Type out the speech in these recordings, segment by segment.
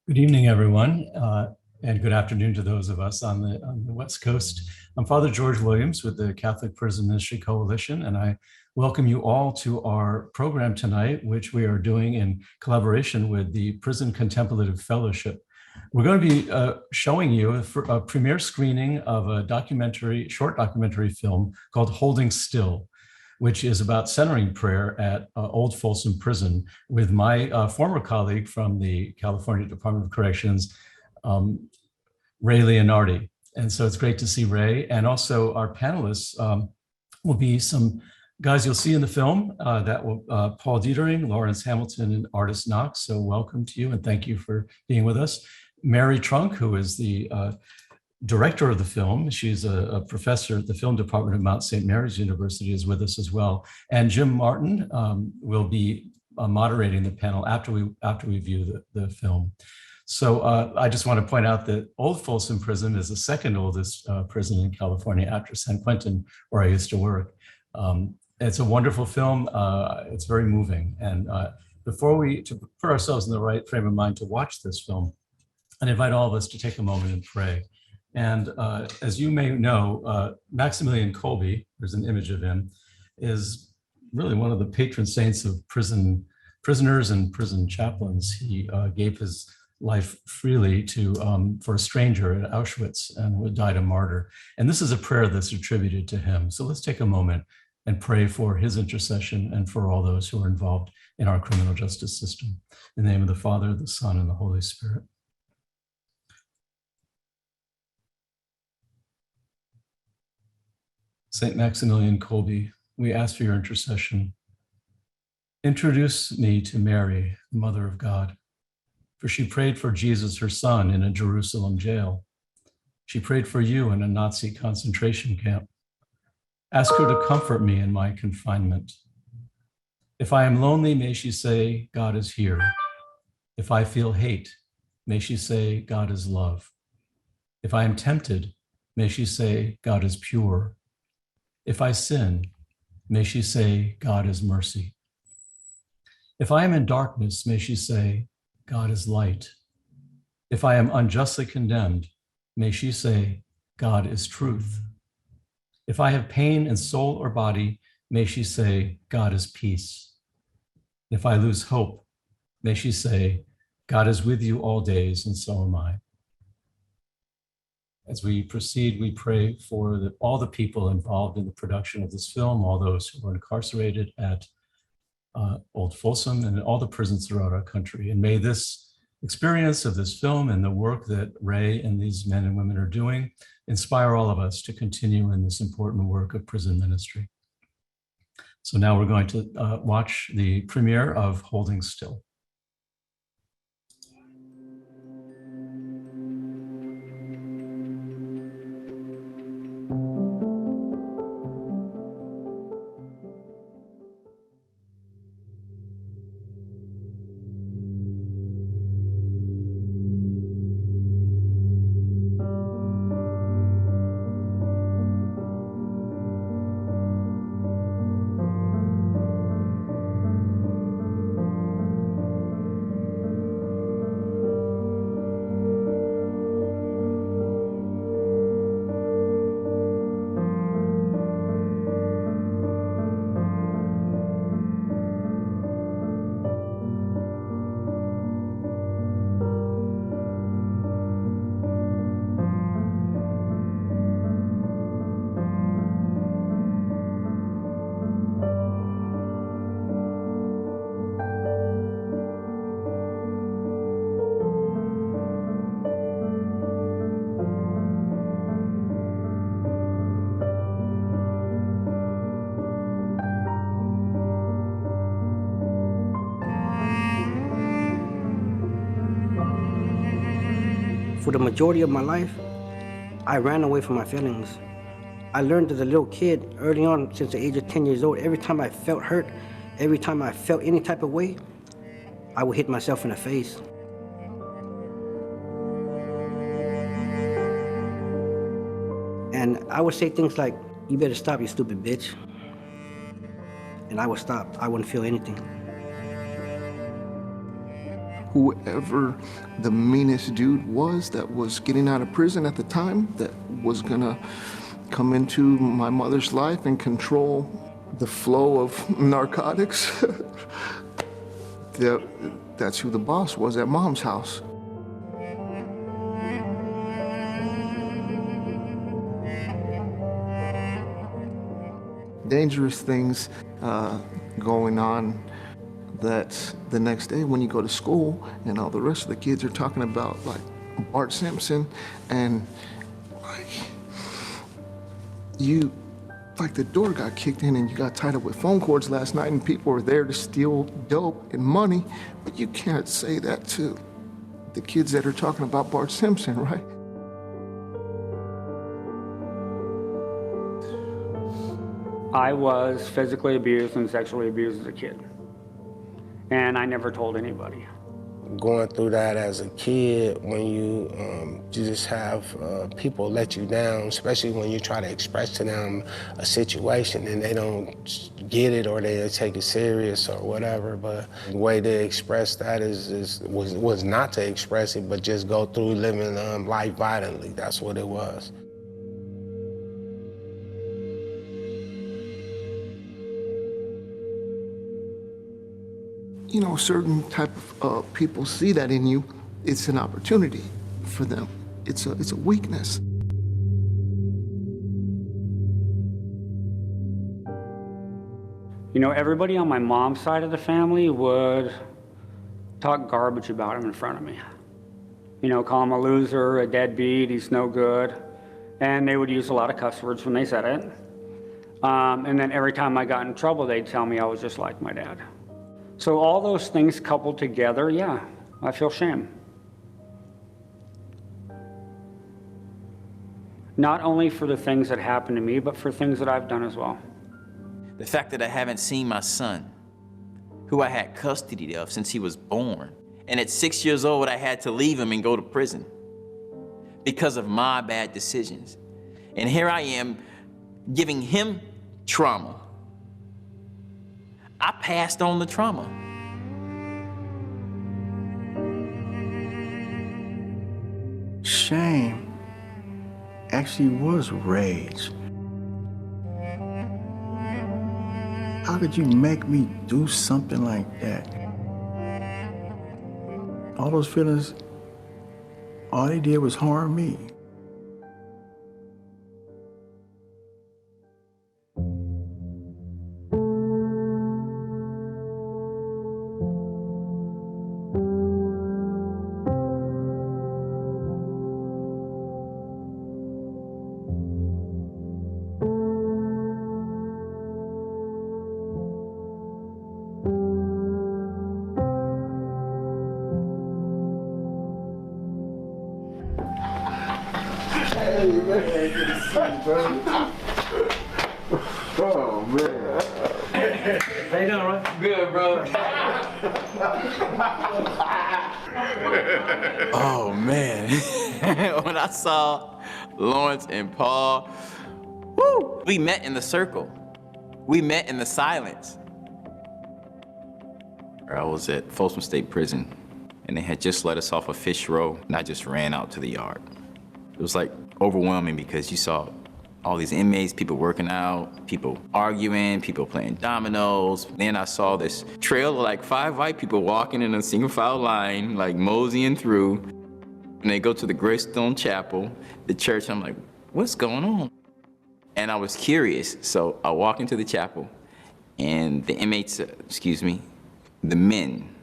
Good evening, everyone, and good afternoon to those of us on the West Coast. I'm Father George Williams with the Catholic Prison Ministry Coalition, and I welcome you all to our program tonight, which we are doing in collaboration with the Prison Contemplative Fellowship. We're going to be showing you a premiere screening of a short documentary film called Holding Still, which is about centering prayer at Old Folsom Prison with my former colleague from the California Department of Corrections, Ray Leonardini. And so it's great to see Ray. And also our panelists will be some guys you'll see in the film that will Paul Dietering, Lawrence Hamilton, and Artis Knox. So welcome to you and thank you for being with us. Mary Trunk, who is the director of the film. She's a professor at the film department of Mount St. Mary's University, is with us as well. And Jim Martin will be moderating the panel after we view the film. So I just want to point out that Old Folsom Prison is the second oldest prison in California after San Quentin, where I used to work. It's a wonderful film. It's very moving. And to put ourselves in the right frame of mind to watch this film, I invite all of us to take a moment and pray. And as you may know, Maximilian Kolbe, there's an image of him, is really one of the patron saints of prisoners and prison chaplains. He gave his life freely for a stranger at Auschwitz and died a martyr. And this is a prayer that's attributed to him. So let's take a moment and pray for his intercession and for all those who are involved in our criminal justice system. In the name of the Father, the Son, and the Holy Spirit. Saint Maximilian Kolbe, we ask for your intercession. Introduce me to Mary, the Mother of God, for she prayed for Jesus, her son, in a Jerusalem jail. She prayed for you in a Nazi concentration camp. Ask her to comfort me in my confinement. If I am lonely, may she say, God is here. If I feel hate, may she say, God is love. If I am tempted, may she say, God is pure. If I sin, may she say, God is mercy. If I am in darkness, may she say, God is light. If I am unjustly condemned, may she say, God is truth. If I have pain in soul or body, may she say, God is peace. If I lose hope, may she say, God is with you all days, and so am I. As we proceed, we pray for all the people involved in the production of this film, all those who were incarcerated at Old Folsom and all the prisons throughout our country. And may this experience of this film and the work that Ray and these men and women are doing inspire all of us to continue in this important work of prison ministry. So now we're going to watch the premiere of Holding Still. For the majority of my life, I ran away from my feelings. I learned as a little kid, early on, since the age of 10 years old, every time I felt hurt, every time I felt any type of way, I would hit myself in the face. And I would say things like, "You better stop, you stupid bitch." And I would stop. I wouldn't feel anything. whoever the meanest dude was that was getting out of prison at the time, that was gonna come into my mother's life and control the flow of narcotics. That's who the boss was at Mom's house. Dangerous things going on that the next day when you go to school and all the rest of the kids are talking about like Bart Simpson, and like the door got kicked in and you got tied up with phone cords last night and people were there to steal dope and money, but you can't say that to the kids that are talking about Bart Simpson, right? I was physically abused and sexually abused as a kid, and I never told anybody. Going through that as a kid, when you just have people let you down, especially when you try to express to them a situation and they don't get it or they take it serious or whatever. But the way to express that was not to express it, but just go through living life violently. That's what it was. You know, certain type of people see that in you. It's an opportunity for them. It's a weakness. You know, everybody on my mom's side of the family would talk garbage about him in front of me. You know, call him a loser, a deadbeat, he's no good. And they would use a lot of cuss words when they said it. And then every time I got in trouble, they'd tell me I was just like my dad. So all those things coupled together, yeah, I feel shame. Not only for the things that happened to me, but for things that I've done as well. The fact that I haven't seen my son, who I had custody of since he was born, and at 6 years old, I had to leave him and go to prison because of my bad decisions. And here I am giving him trauma. I passed on the trauma. Shame actually was rage. How could you make me do something like that? All those feelings, all they did was harm me. Oh, man. How you doing, Ron? Good, bro. Oh, man. When I saw Lawrence and Paul, woo, we met in the circle. We met in the silence. I was at Folsom State Prison, and they had just let us off a fish row, and I just ran out to the yard. It was like overwhelming because you saw all these inmates, people working out, people arguing, people playing dominoes. Then I saw this trail of like 5 white people walking in a single file line, like moseying through. And they go to the Greystone Chapel, the church. I'm like, what's going on? And I was curious, so I walk into the chapel, and the inmates, the men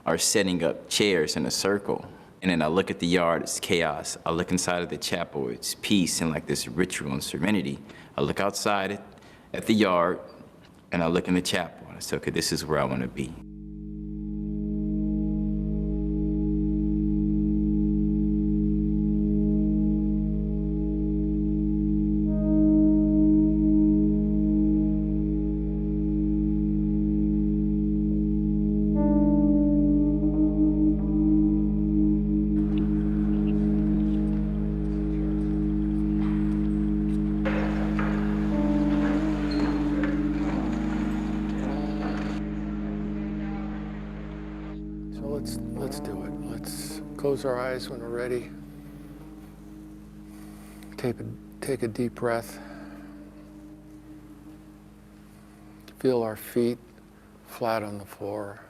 are setting up chairs in a circle. And then I look at the yard, it's chaos. I look inside of the chapel, it's peace and like this ritual and serenity. I look outside at the yard, and I look in the chapel, and I say, okay, this is where I want to be. So let's do it. Let's close our eyes when we're ready. Take a deep breath. Feel our feet flat on the floor.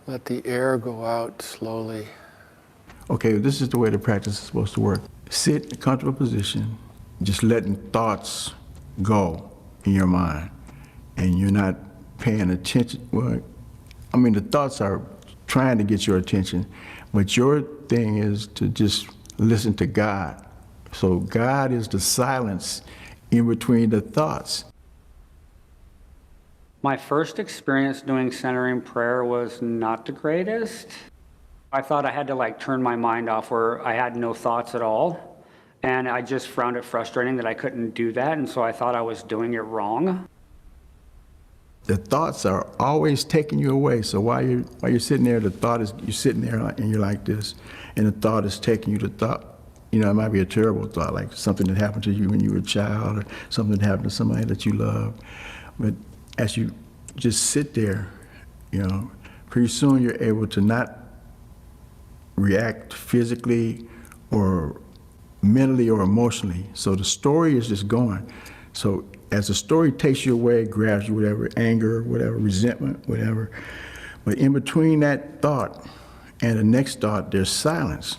Let the air go out slowly. Okay, this is the way the practice is supposed to work. Sit in a comfortable position, just letting thoughts go in your mind, and you're not paying attention. Well, I mean, the thoughts are trying to get your attention, but your thing is to just listen to God. So God is the silence in between the thoughts. My first experience doing centering prayer was not the greatest. I thought I had to like turn my mind off where I had no thoughts at all. And I just found it frustrating that I couldn't do that. And so I thought I was doing it wrong. The thoughts are always taking you away. So while you're sitting there, the thought is, you're sitting there and you're like this, and the thought is taking you to thought. You know, it might be a terrible thought, like something that happened to you when you were a child, or something that happened to somebody that you love. But as you just sit there, you know, pretty soon you're able to not react physically or mentally or emotionally. So the story is just going. So as the story takes you away, grabs you, whatever, anger, whatever, resentment, whatever. But in between that thought and the next thought, there's silence.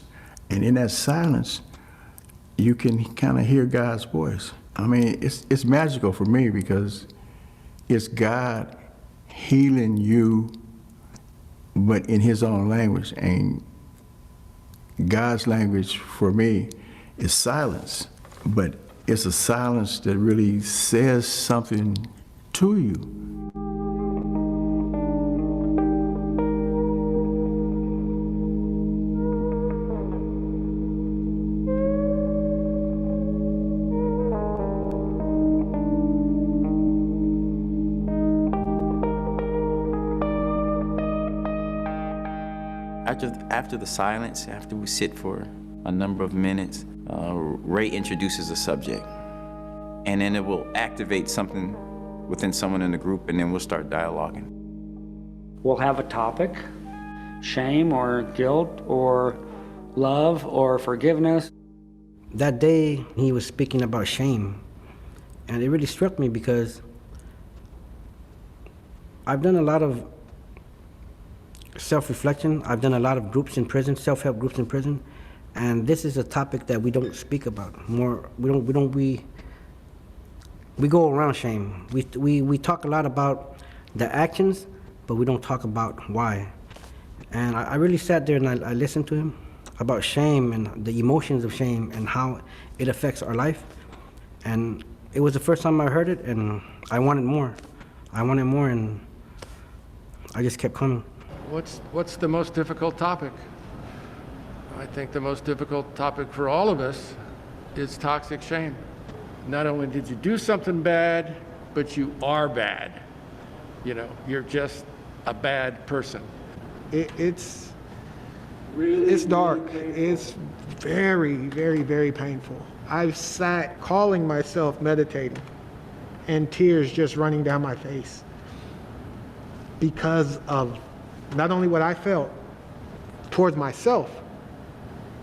And in that silence, you can kind of hear God's voice. I mean, it's magical for me because it's God healing you, but in his own language. And God's language for me is silence, but it's a silence that really says something to you. After the silence, after we sit for a number of minutes, Ray introduces a subject, and then it will activate something within someone in the group, and then we'll start dialoguing. We'll have a topic, shame or guilt or love or forgiveness. That day, he was speaking about shame, and it really struck me because I've done a lot of self-reflection. I've done a lot of groups in prison, self-help groups in prison, and this is a topic that we don't speak about more. We go around shame. We talk a lot about the actions, but we don't talk about why. And I really sat there and I listened to him about shame and the emotions of shame and how it affects our life. And it was the first time I heard it, and I wanted more. I wanted more, and I just kept coming. What's the most difficult topic? I think the most difficult topic for all of us is toxic shame. Not only did you do something bad, but you are bad. You know, you're just a bad person. It's dark. It's very, very, very painful. I've sat calling myself meditating and tears just running down my face because of not only what I felt towards myself,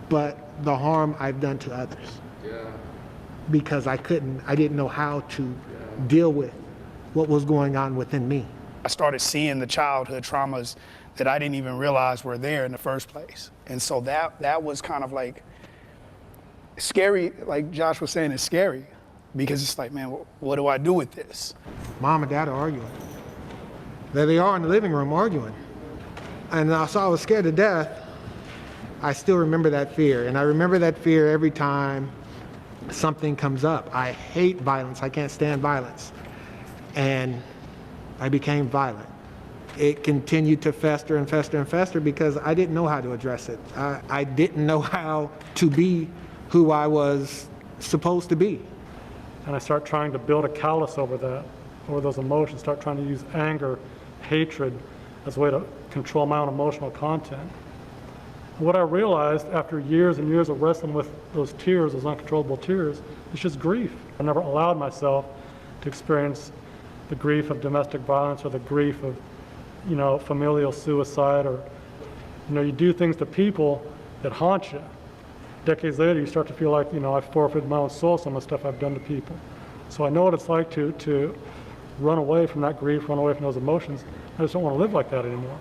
but the harm I've done to others. Yeah. Because I didn't know how to deal with what was going on within me. I started seeing the childhood traumas that I didn't even realize were there in the first place. And so that was kind of like scary, like Josh was saying, it's scary because it's like, man, what do I do with this? Mom and Dad are arguing. There they are in the living room arguing. And so I was scared to death. I still remember that fear, and I remember that fear every time something comes up. I hate violence. I can't stand violence. And I became violent. It continued to fester and fester and fester because I didn't know how to address it. I didn't know how to be who I was supposed to be. And I start trying to build a callus over that, over those emotions, start trying to use anger, hatred as a way to control my own emotional content. What I realized after years and years of wrestling with those tears, those uncontrollable tears, is just grief. I never allowed myself to experience the grief of domestic violence or the grief of, familial suicide or You know, you do things to people that haunt you. Decades later, you start to feel like, you know, I've forfeited my own soul, some of the stuff I've done to people. So I know what it's like to run away from that grief, run away from those emotions. I just don't want to live like that anymore.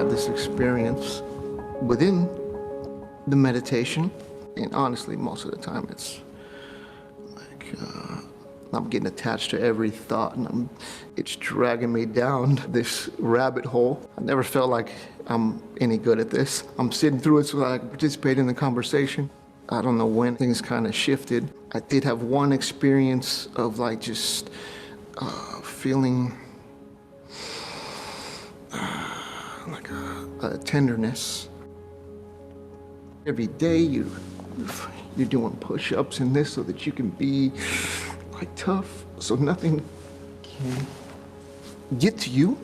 This experience within the meditation, and honestly, most of the time it's like I'm getting attached to every thought, and it's dragging me down this rabbit hole. I never felt like I'm any good at this. I'm sitting through it so that I can participate in the conversation. I don't know when things kind of shifted. I did have one experience of like just feeling like a tenderness. Every day you're doing push-ups and this so that you can be like tough, so nothing can get to you.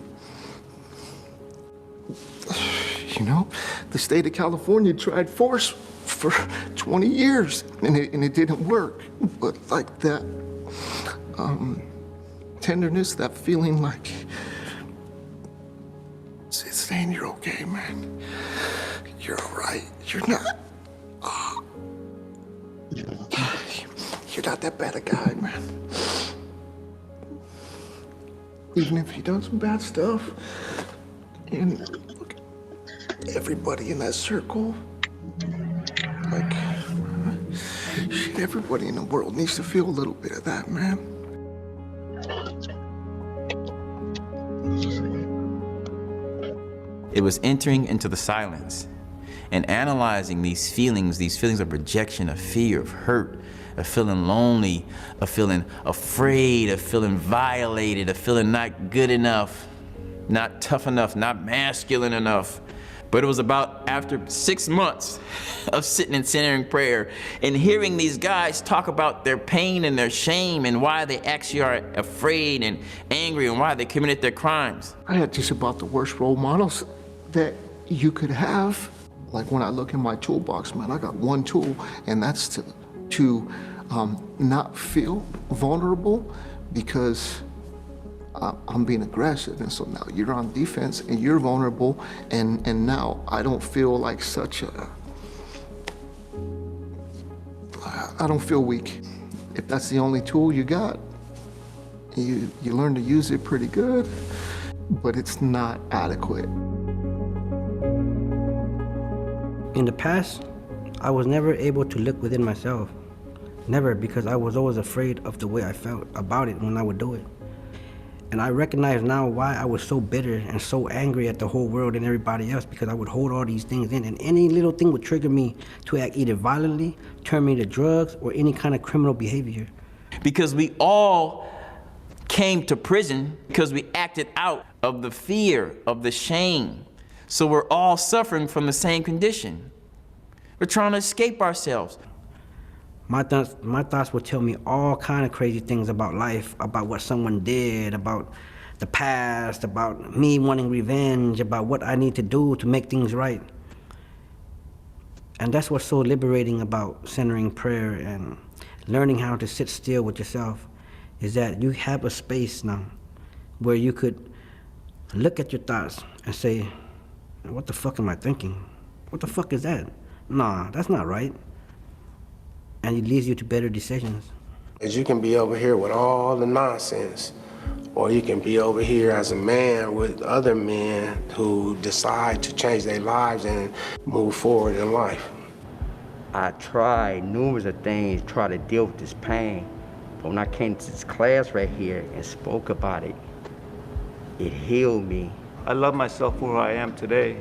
You know, the state of California tried force for 20 years and it didn't work. But like that tenderness, that feeling like saying you're okay, man. You're all right. You're not. You're not that bad a guy, man. Even if he done some bad stuff, and look, everybody in that circle, like, shit, everybody in the world needs to feel a little bit of that, man. It was entering into the silence and analyzing these feelings of rejection, of fear, of hurt, of feeling lonely, of feeling afraid, of feeling violated, of feeling not good enough, not tough enough, not masculine enough. But it was about after 6 months of sitting and centering prayer and hearing these guys talk about their pain and their shame and why they actually are afraid and angry and why they committed their crimes. I had just about the worst role models that you could have. Like when I look in my toolbox, man, I got one tool, and that's to not feel vulnerable because I'm being aggressive. And so now you're on defense and you're vulnerable, and now I don't feel like I don't feel weak. If that's the only tool you got, you learn to use it pretty good, but it's not adequate. In the past, I was never able to look within myself. Never, because I was always afraid of the way I felt about it when I would do it. And I recognize now why I was so bitter and so angry at the whole world and everybody else, because I would hold all these things in, and any little thing would trigger me to act either violently, turn me to drugs, or any kind of criminal behavior. Because we all came to prison because we acted out of the fear, of the shame. So we're all suffering from the same condition. We're trying to escape ourselves. My thoughts would tell me all kind of crazy things about life, about what someone did, about the past, about me wanting revenge, about what I need to do to make things right. And that's what's so liberating about centering prayer and learning how to sit still with yourself, is that you have a space now where you could look at your thoughts and say, what the fuck am I thinking? What the fuck is that? Nah, that's not right. And it leads you to better decisions. Because you can be over here with all the nonsense, or you can be over here as a man with other men who decide to change their lives and move forward in life. I tried numerous of things, try to deal with this pain. But when I came to this class right here and spoke about it, it healed me. I love myself for who I am today,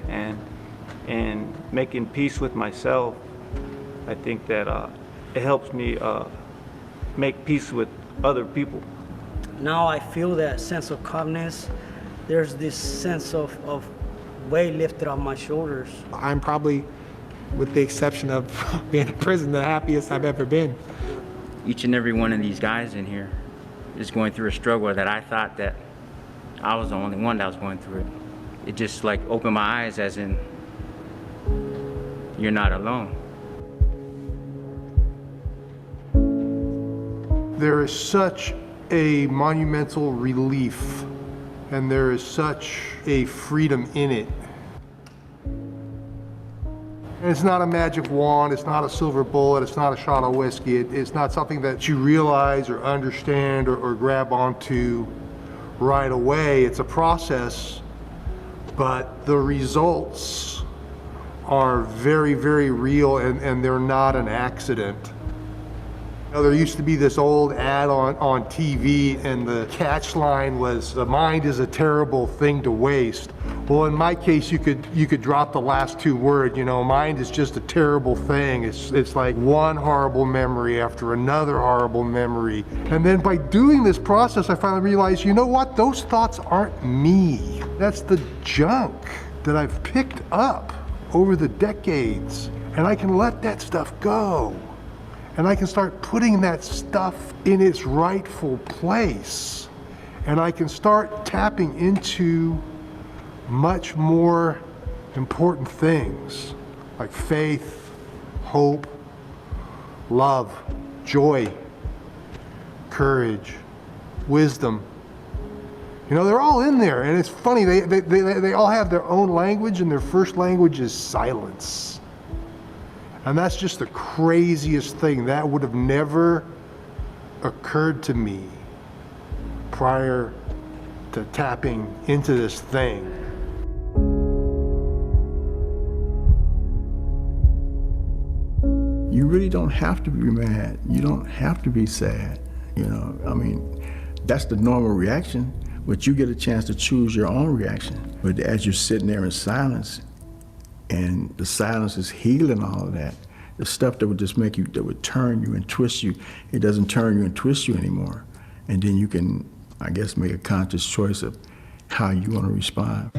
and making peace with myself, I think that it helps me make peace with other people. Now I feel that sense of calmness. There's this sense of weight lifted off my shoulders. I'm probably, with the exception of being in prison, the happiest I've ever been. Each and every one of these guys in here is going through a struggle that I thought that I was the only one that was going through it. It just like opened my eyes, as in, you're not alone. There is such a monumental relief, and there is such a freedom in it. And it's not a magic wand, it's not a silver bullet, it's not a shot of whiskey, it's not something that you realize or understand or grab onto right away. It's a process, but the results are very, very real, and they're not an accident. You know, there used to be this old ad on TV, and the catch line was, "The mind is a terrible thing to waste." Well, in my case, you could drop the last two words. You know, mind is just a terrible thing. It's like one horrible memory after another horrible memory. And then by doing this process, I finally realized, you know what? Those thoughts aren't me. That's the junk that I've picked up over the decades, and I can let that stuff go. And I can start putting that stuff in its rightful place. And I can start tapping into much more important things like faith, hope, love, joy, courage, wisdom. You know, they're all in there, and it's funny, they all have their own language, and their first language is silence. And that's just the craziest thing. That would have never occurred to me prior to tapping into this thing. You really don't have to be mad. You don't have to be sad. You know, I mean, that's the normal reaction, but you get a chance to choose your own reaction. But as you're sitting there in silence, and the silence is healing all of that, the stuff that would just make you, that would turn you and twist you, it doesn't turn you and twist you anymore. And then you can, I guess, make a conscious choice of how you want to respond.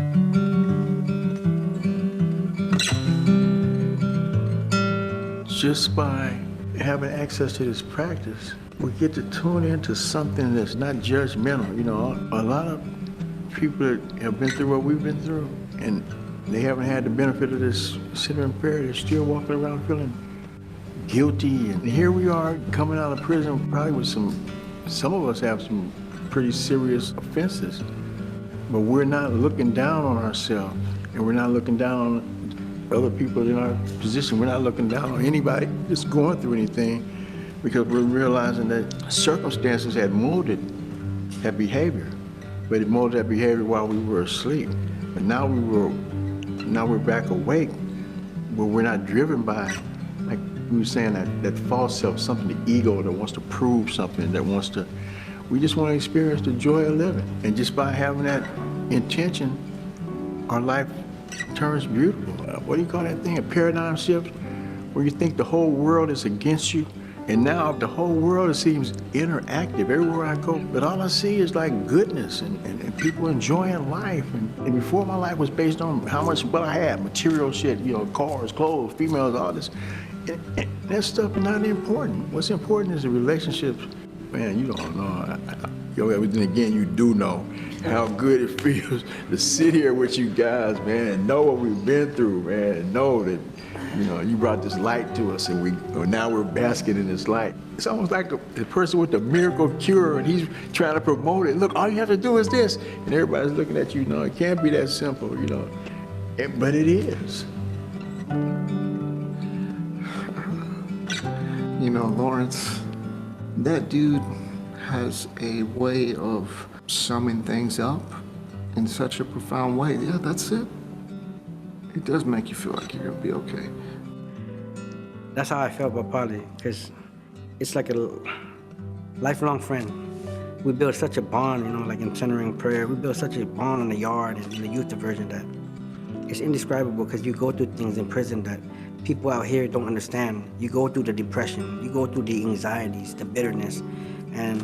Just by having access to this practice, we get to tune into something that's not judgmental. You know, a lot of people that have been through what we've been through, and they haven't had the benefit of this center and prayer. They're still walking around feeling guilty. And here we are coming out of prison, probably with some of us have some pretty serious offenses. But we're not looking down on ourselves, and we're not looking down on other people in our position. We're not looking down on anybody that's going through anything, because we're realizing that circumstances had molded that behavior, but it molded that behavior while we were asleep. But now we're back awake, where we're not driven by, like we were saying, that false self, something, the ego that wants to prove something, that wants to, we just want to experience the joy of living. And just by having that intention, our life turns beautiful. What do you call that thing, a paradigm shift? Where you think the whole world is against you, and now the whole world seems interactive everywhere I go, but all I see is like goodness and people enjoying life. And before, my life was based on how much what I had, material shit, you know, cars, clothes, females, all this. And that stuff is not important. What's important is the relationships. Man, you don't know. Everything again, you do know how good it feels to sit here with you guys, man, and know what we've been through, man, and know that, you know, you brought this light to us, and now we're basking in this light. It's almost like the person with the miracle cure, and he's trying to promote it. Look, all you have to do is this, and everybody's looking at you. No, it can't be that simple, you know. But it is. You know, Lawrence, that dude has a way of summing things up in such a profound way. Yeah, that's it. It does make you feel like you're gonna be okay. That's how I felt about Polly, because it's like a lifelong friend. We built such a bond, you know, like in centering prayer. We built such a bond in the yard and in the youth diversion that it's indescribable, because you go through things in prison that people out here don't understand. You go through the depression, you go through the anxieties, the bitterness, and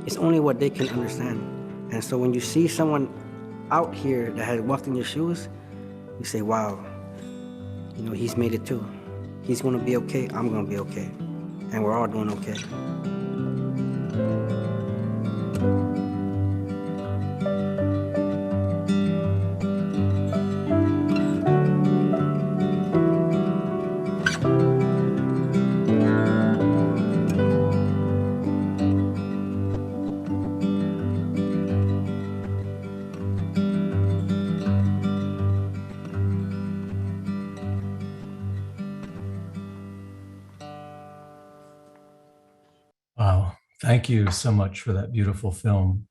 it's only what they can understand. And so when you see someone out here that has walked in your shoes, we say, wow, you know, he's made it too. He's gonna be okay, I'm gonna be okay. And we're all doing okay. Wow. Thank you so much for that beautiful film.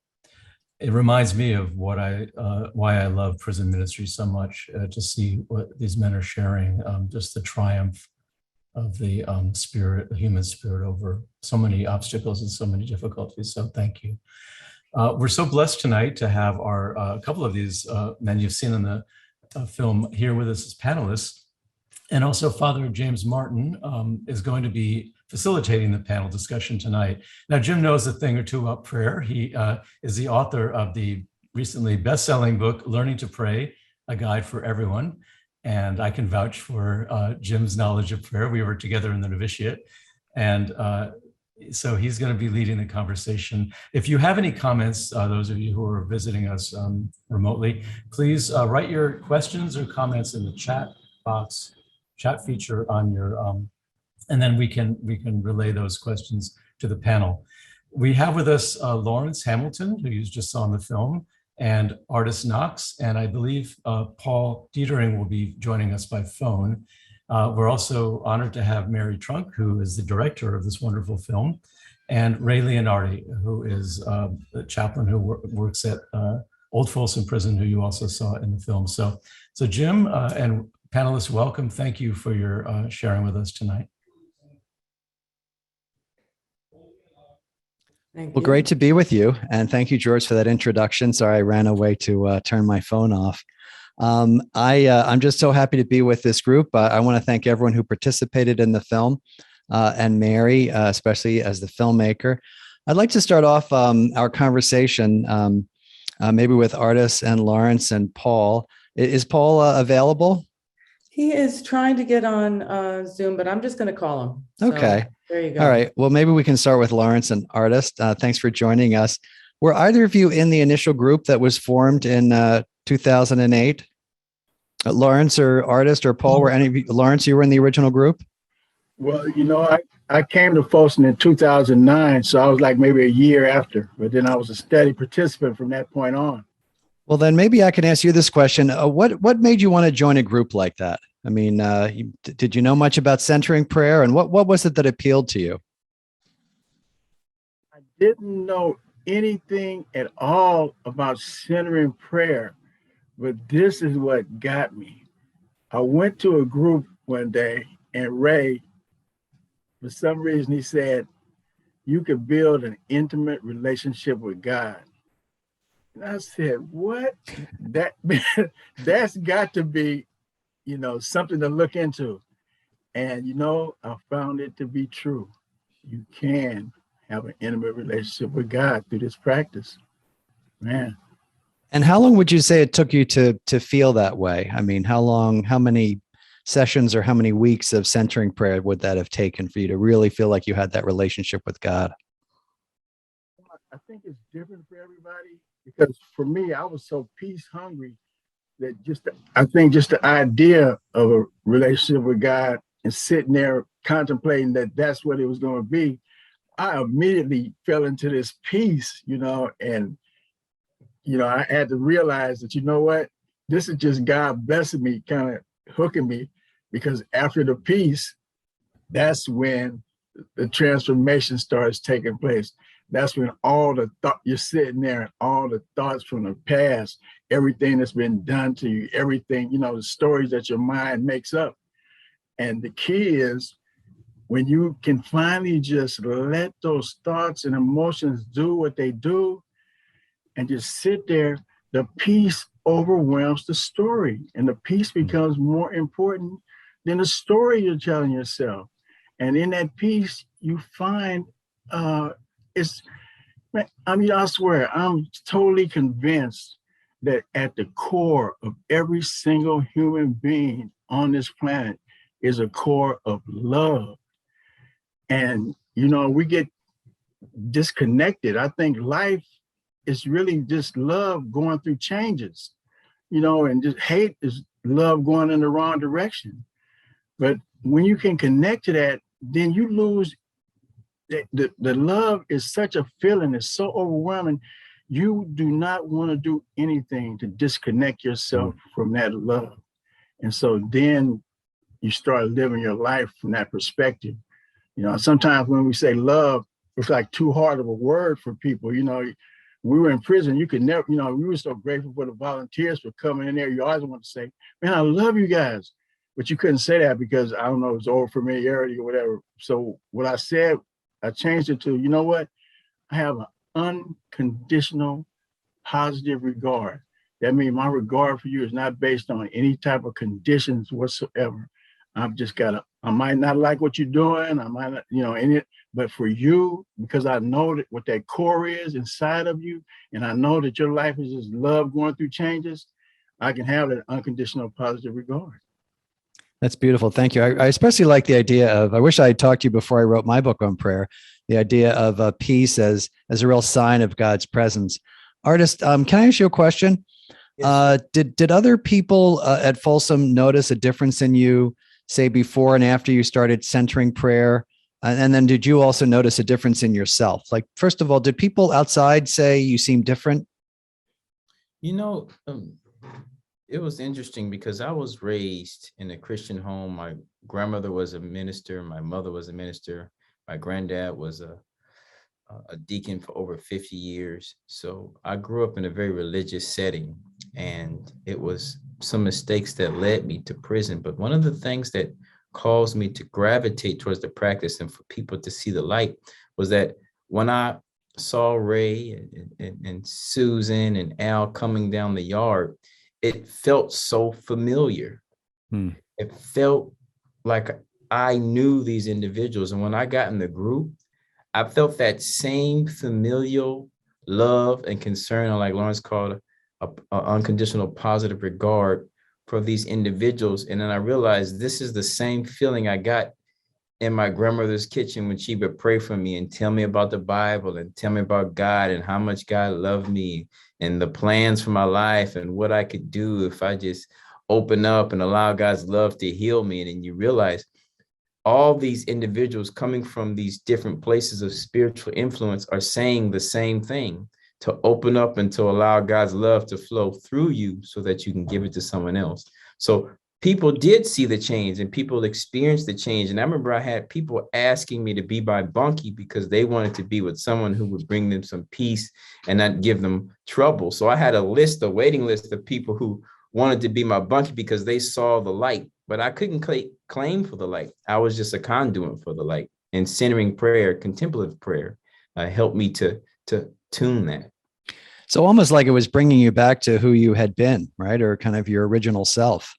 It reminds me of why I love prison ministry so much, to see what these men are sharing, just the triumph of the spirit, the human spirit over so many obstacles and so many difficulties. So thank you. We're so blessed tonight to have a couple of these men you've seen in the film here with us as panelists. And also Father James Martin is going to be facilitating the panel discussion tonight. Now, Jim knows a thing or two about prayer. He is the author of the recently best-selling book, Learning to Pray, A Guide for Everyone. And I can vouch for Jim's knowledge of prayer. We were together in the novitiate. And so he's going to be leading the conversation. If you have any comments, those of you who are visiting us remotely, please write your questions or comments in the chat box, chat feature on your, and then we can relay those questions to the panel. We have with us Lawrence Hamilton, who you just saw in the film, and Artis Knox, and I believe Paul Dietering will be joining us by phone. We're also honored to have Mary Trunk, who is the director of this wonderful film, and Ray Leonardi, who is the chaplain who works at Old Folsom Prison, who you also saw in the film. So Jim and panelists, welcome. Thank you for your sharing with us tonight. Well, great to be with you. And thank you, George, for that introduction. Sorry, I ran away to turn my phone off. I'm just so happy to be with this group. I want to thank everyone who participated in the film, and Mary, especially as the filmmaker. I'd like to start off our conversation maybe with Artis and Lawrence and Paul. Is Paul available? He is trying to get on Zoom, but I'm just going to call him. So, okay. there you go. All right. Well, maybe we can start with Lawrence and Artis. Thanks for joining us. Were either of you in the initial group that was formed in 2008? Lawrence or Artis or Paul, were any of you, Lawrence, you were in the original group? Well, you know, I came to Folsom in 2009, so I was like maybe a year after, but then I was a steady participant from that point on. Well, then maybe I can ask you this question. What made you want to join a group like that? I mean, did you know much about centering prayer, and what was it that appealed to you? I didn't know anything at all about centering prayer, but this is what got me. I went to a group one day, and Ray, for some reason, he said, you could build an intimate relationship with God. And I said, what? That's got to be, you know, something to look into. And, you know, I found it to be true. You can have an intimate relationship with God through this practice, man. And how long would you say it took you to feel that way? I mean, how many sessions or how many weeks of centering prayer would that have taken for you to really feel like you had that relationship with God? I think it's different for everybody, because for me, I was so peace hungry that I think just the idea of a relationship with God and sitting there contemplating that that's what it was going to be, I immediately fell into this peace, you know, and, you know, I had to realize that, you know what, this is just God blessing me, kind of hooking me, because after the peace, that's when the transformation starts taking place. That's when all the thought, you're sitting there and all the thoughts from the past, everything that's been done to you, everything, you know, the stories that your mind makes up. And the key is when you can finally just let those thoughts and emotions do what they do and just sit there, the peace overwhelms the story, and the peace becomes more important than the story you're telling yourself. And in that peace, you find I swear, I'm totally convinced that at the core of every single human being on this planet is a core of love. And, you know, we get disconnected. I think life is really just love going through changes, you know, and just hate is love going in the wrong direction. But when you can connect to that, then you lose the love is such a feeling, it's so overwhelming. You do not want to do anything to disconnect yourself from that love. And so then you start living your life from that perspective. You know, sometimes when we say love, it's like too hard of a word for people. You know, we were in prison, you could never, you know, we were so grateful for the volunteers for coming in there. You always want to say, man, I love you guys. But you couldn't say that because, I don't know, it was over familiarity or whatever. So what I said, I changed it to, you know what? I have an unconditional positive regard. That means my regard for you is not based on any type of conditions whatsoever. I've just got to, I might not like what you're doing, I might not, you know, but for you, because I know that what that core is inside of you, and I know that your life is just love going through changes, I can have that unconditional positive regard. That's beautiful. Thank you. I especially like the idea of, I wish I had talked to you before I wrote my book on prayer, the idea of peace as a real sign of God's presence. Artist, can I ask you a question? Yes. Did other people at Folsom notice a difference in you, say before and after you started centering prayer? And then did you also notice a difference in yourself? Like, first of all, did people outside say you seem different? You know, it was interesting because I was raised in a Christian home. My grandmother was a minister. My mother was a minister. My granddad was a deacon for over 50 years. So I grew up in a very religious setting, and it was some mistakes that led me to prison. But one of the things that caused me to gravitate towards the practice and for people to see the light was that when I saw Ray and Susan and Al coming down the yard, it felt so familiar. It felt like I knew these individuals. And when I got in the group, I felt that same familial love and concern, or like Lawrence called a unconditional positive regard for these individuals. And then I realized this is the same feeling I got in my grandmother's kitchen when she would pray for me and tell me about the Bible and tell me about God and how much God loved me and the plans for my life and what I could do if I just open up and allow God's love to heal me. And then you realize all these individuals coming from these different places of spiritual influence are saying the same thing, to open up and to allow God's love to flow through you so that you can give it to someone else. So people did see the change and people experienced the change. And I remember I had people asking me to be my bunkie because they wanted to be with someone who would bring them some peace and not give them trouble. So I had a waiting list of people who wanted to be my bunkie because they saw the light, but I couldn't claim for the light. I was just a conduit for the light. And centering prayer, contemplative prayer, helped me to tune that. So almost like it was bringing you back to who you had been, right? Or kind of your original self.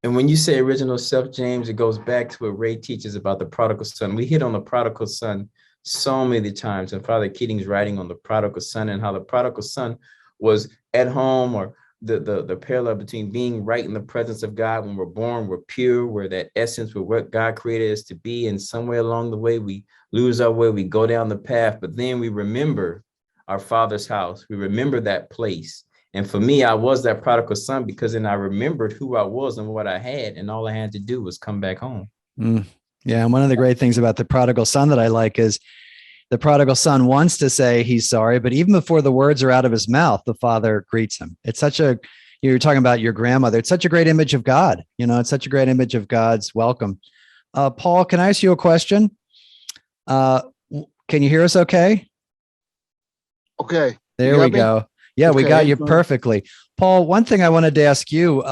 And when you say original self, James, it goes back to what Ray teaches about the prodigal son. We hit on the prodigal son so many times, and Father Keating's writing on the prodigal son and how the prodigal son was at home, or the parallel between being right in the presence of God when we're born, we're pure, we're that essence, we're what God created us to be. And somewhere along the way, we lose our way, we go down the path, but then we remember our Father's house. We remember that place. And for me, I was that prodigal son because then I remembered who I was and what I had, and all I had to do was come back home. Yeah. And one of the great things about the prodigal son that I like is the prodigal son wants to say he's sorry, but even before the words are out of his mouth, the father greets him. It's such a, you're talking about your grandmother. It's such a great image of God. You know, it's such a great image of God's welcome. Paul, can I ask you a question? Can you hear us okay? Okay. There we go. Yeah, okay, we got you perfectly. Paul, one thing I wanted to ask you,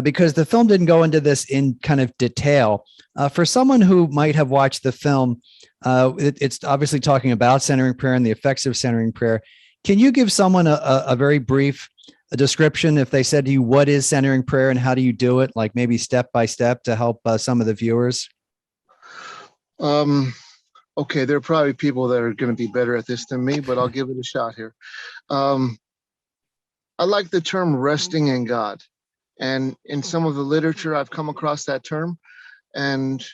because the film didn't go into this in kind of detail, for someone who might have watched the film, it's obviously talking about centering prayer and the effects of centering prayer. Can you give someone a very brief description if they said to you, what is centering prayer and how do you do it? Like maybe step by step to help some of the viewers? Okay, there are probably people that are going to be better at this than me, but I'll give it a shot here. I like the term resting in God. And in some of the literature, I've come across that term. And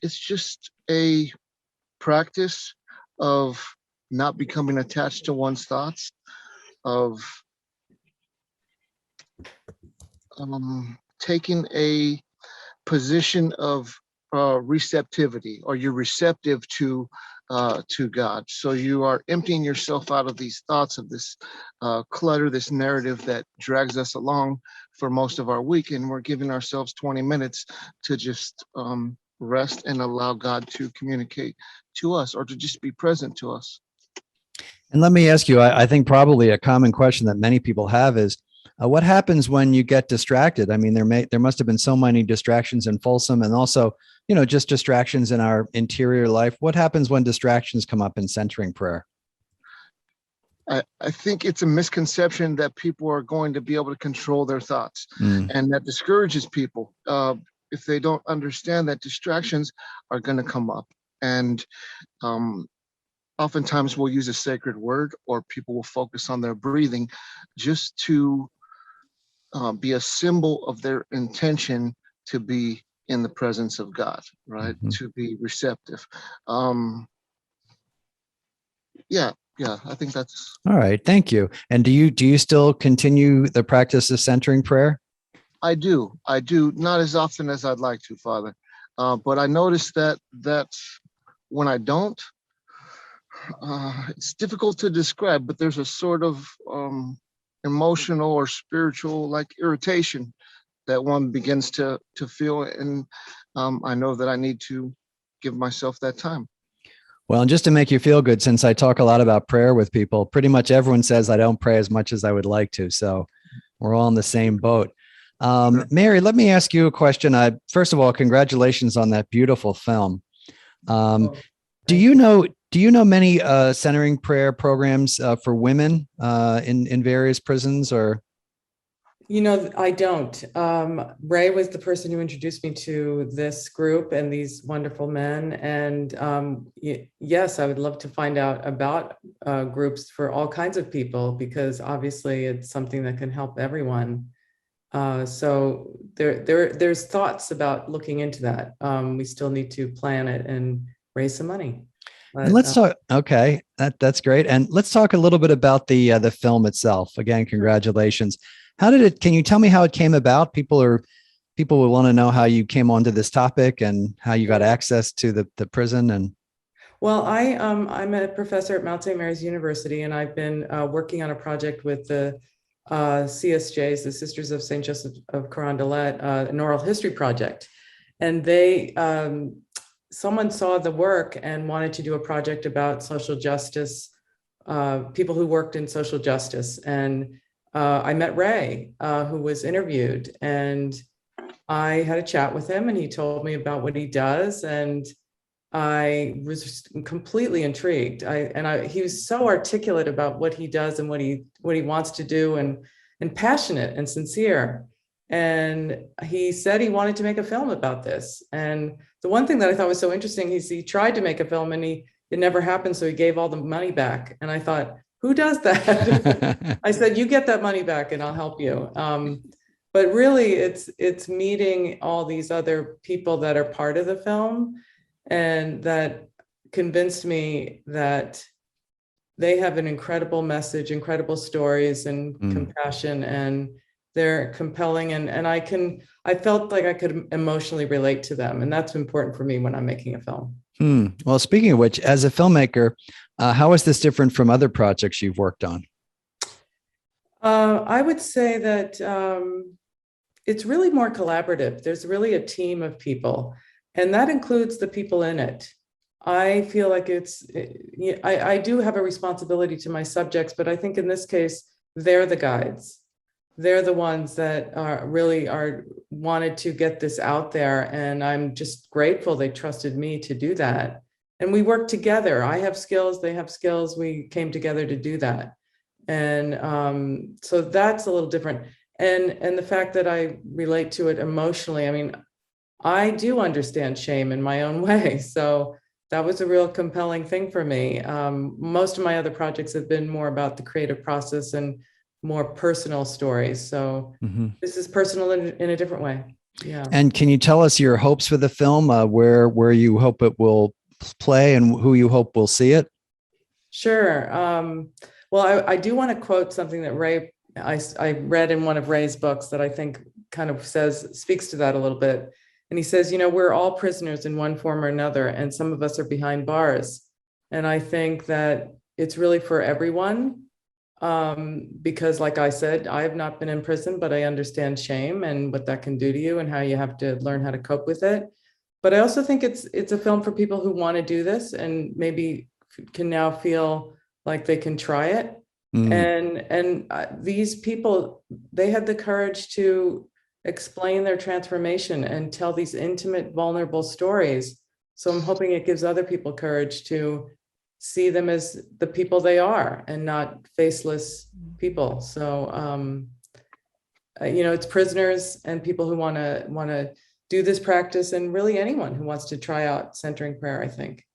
it's just a practice of not becoming attached to one's thoughts, of taking a position of receptivity, or you're receptive to God. So you are emptying yourself out of these thoughts, of this clutter, this narrative that drags us along for most of our week, and we're giving ourselves 20 minutes to just rest and allow God to communicate to us, or to just be present to us. And let me ask you, I think probably a common question that many people have is, what happens when you get distracted? I mean, there must have been so many distractions in Folsom, and also, just distractions in our interior life. What happens when distractions come up in centering prayer? I think it's a misconception that people are going to be able to control their thoughts, and that discourages people if they don't understand that distractions are going to come up. And oftentimes we'll use a sacred word, or people will focus on their breathing just to be a symbol of their intention to be in the presence of God, right? To be receptive. Yeah, I think that's all right. Thank you. And do you still continue the practice of centering prayer? I do, not as often as I'd like to, Father. But I noticed that when I don't, it's difficult to describe, but there's a sort of emotional or spiritual, like, irritation that one begins to feel. And I know that I need to give myself that time. Well, and just to make you feel good, since I talk a lot about prayer with people, pretty much everyone says I don't pray as much as I would like to. So we're all in the same boat. Mary, let me ask you a question. First of all, congratulations on that beautiful film. Do you know many centering prayer programs for women in various prisons, or? I don't. Ray was the person who introduced me to this group and these wonderful men. And yes, I would love to find out about groups for all kinds of people, because obviously it's something that can help everyone. So there's thoughts about looking into that. We still need to plan it and raise some money. But, and let's talk. Okay, that's great. And let's talk a little bit about the film itself. Again, congratulations. How did it? Can you tell me how it came about? People will want to know how you came onto this topic and how you got access to the prison. And well, I'm a professor at Mount St. Mary's University, and I've been working on a project with the CSJs, the Sisters of St. Joseph of Carondelet, an oral history project, and they. Someone saw the work and wanted to do a project about social justice, people who worked in social justice. And I met Ray, who was interviewed, and I had a chat with him, and he told me about what he does. And I was completely intrigued. He was so articulate about what he does and what he wants to do, and passionate and sincere. And he said he wanted to make a film about this. And the one thing that I thought was so interesting is he tried to make a film and it never happened. So he gave all the money back. And I thought, who does that? I said, you get that money back and I'll help you. But really it's meeting all these other people that are part of the film, and that convinced me that they have an incredible message, incredible stories, and compassion, and they're compelling, and I felt like I could emotionally relate to them. And that's important for me when I'm making a film. Well, speaking of which, as a filmmaker, how is this different from other projects you've worked on? I would say that it's really more collaborative. There's really a team of people, and that includes the people in it. I feel like I do have a responsibility to my subjects, but I think in this case, they're the guides. They're the ones that really wanted to get this out there. And I'm just grateful they trusted me to do that. And we worked together. I have skills, they have skills. We came together to do that. And so that's a little different. And the fact that I relate to it emotionally, I mean, I do understand shame in my own way. So that was a real compelling thing for me. Most of my other projects have been more about the creative process and more personal stories. So this is personal in a different way. Yeah. And can you tell us your hopes for the film, where you hope it will play and who you hope will see it? Sure. Well, I do want to quote something that Ray, I read in one of Ray's books that I think kind of speaks to that a little bit. And he says, we're all prisoners in one form or another, and some of us are behind bars. And I think that it's really for everyone, because like I said, I have not been in prison, but I understand shame and what that can do to you and how you have to learn how to cope with it. But I also think it's a film for people who want to do this and maybe can now feel like they can try it. And these people, they had the courage to explain their transformation and tell these intimate, vulnerable stories. So I'm hoping it gives other people courage to see them as the people they are and not faceless people. So, it's prisoners and people who want to do this practice, and really anyone who wants to try out centering prayer, I think.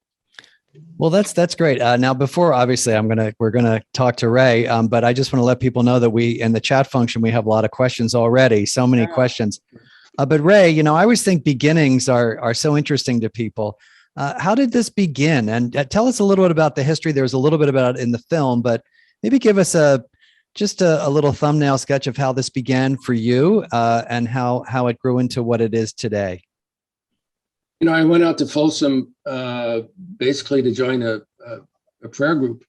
Well, that's great. Now, before obviously we're gonna talk to Ray, but I just want to let people know that we in the chat function we have a lot of questions already. So many questions. But Ray, I always think beginnings are so interesting to people. How did this begin? And tell us a little bit about the history. There's a little bit about it in the film, but maybe give us just a little thumbnail sketch of how this began for you and how it grew into what it is today. I went out to Folsom basically to join a prayer group.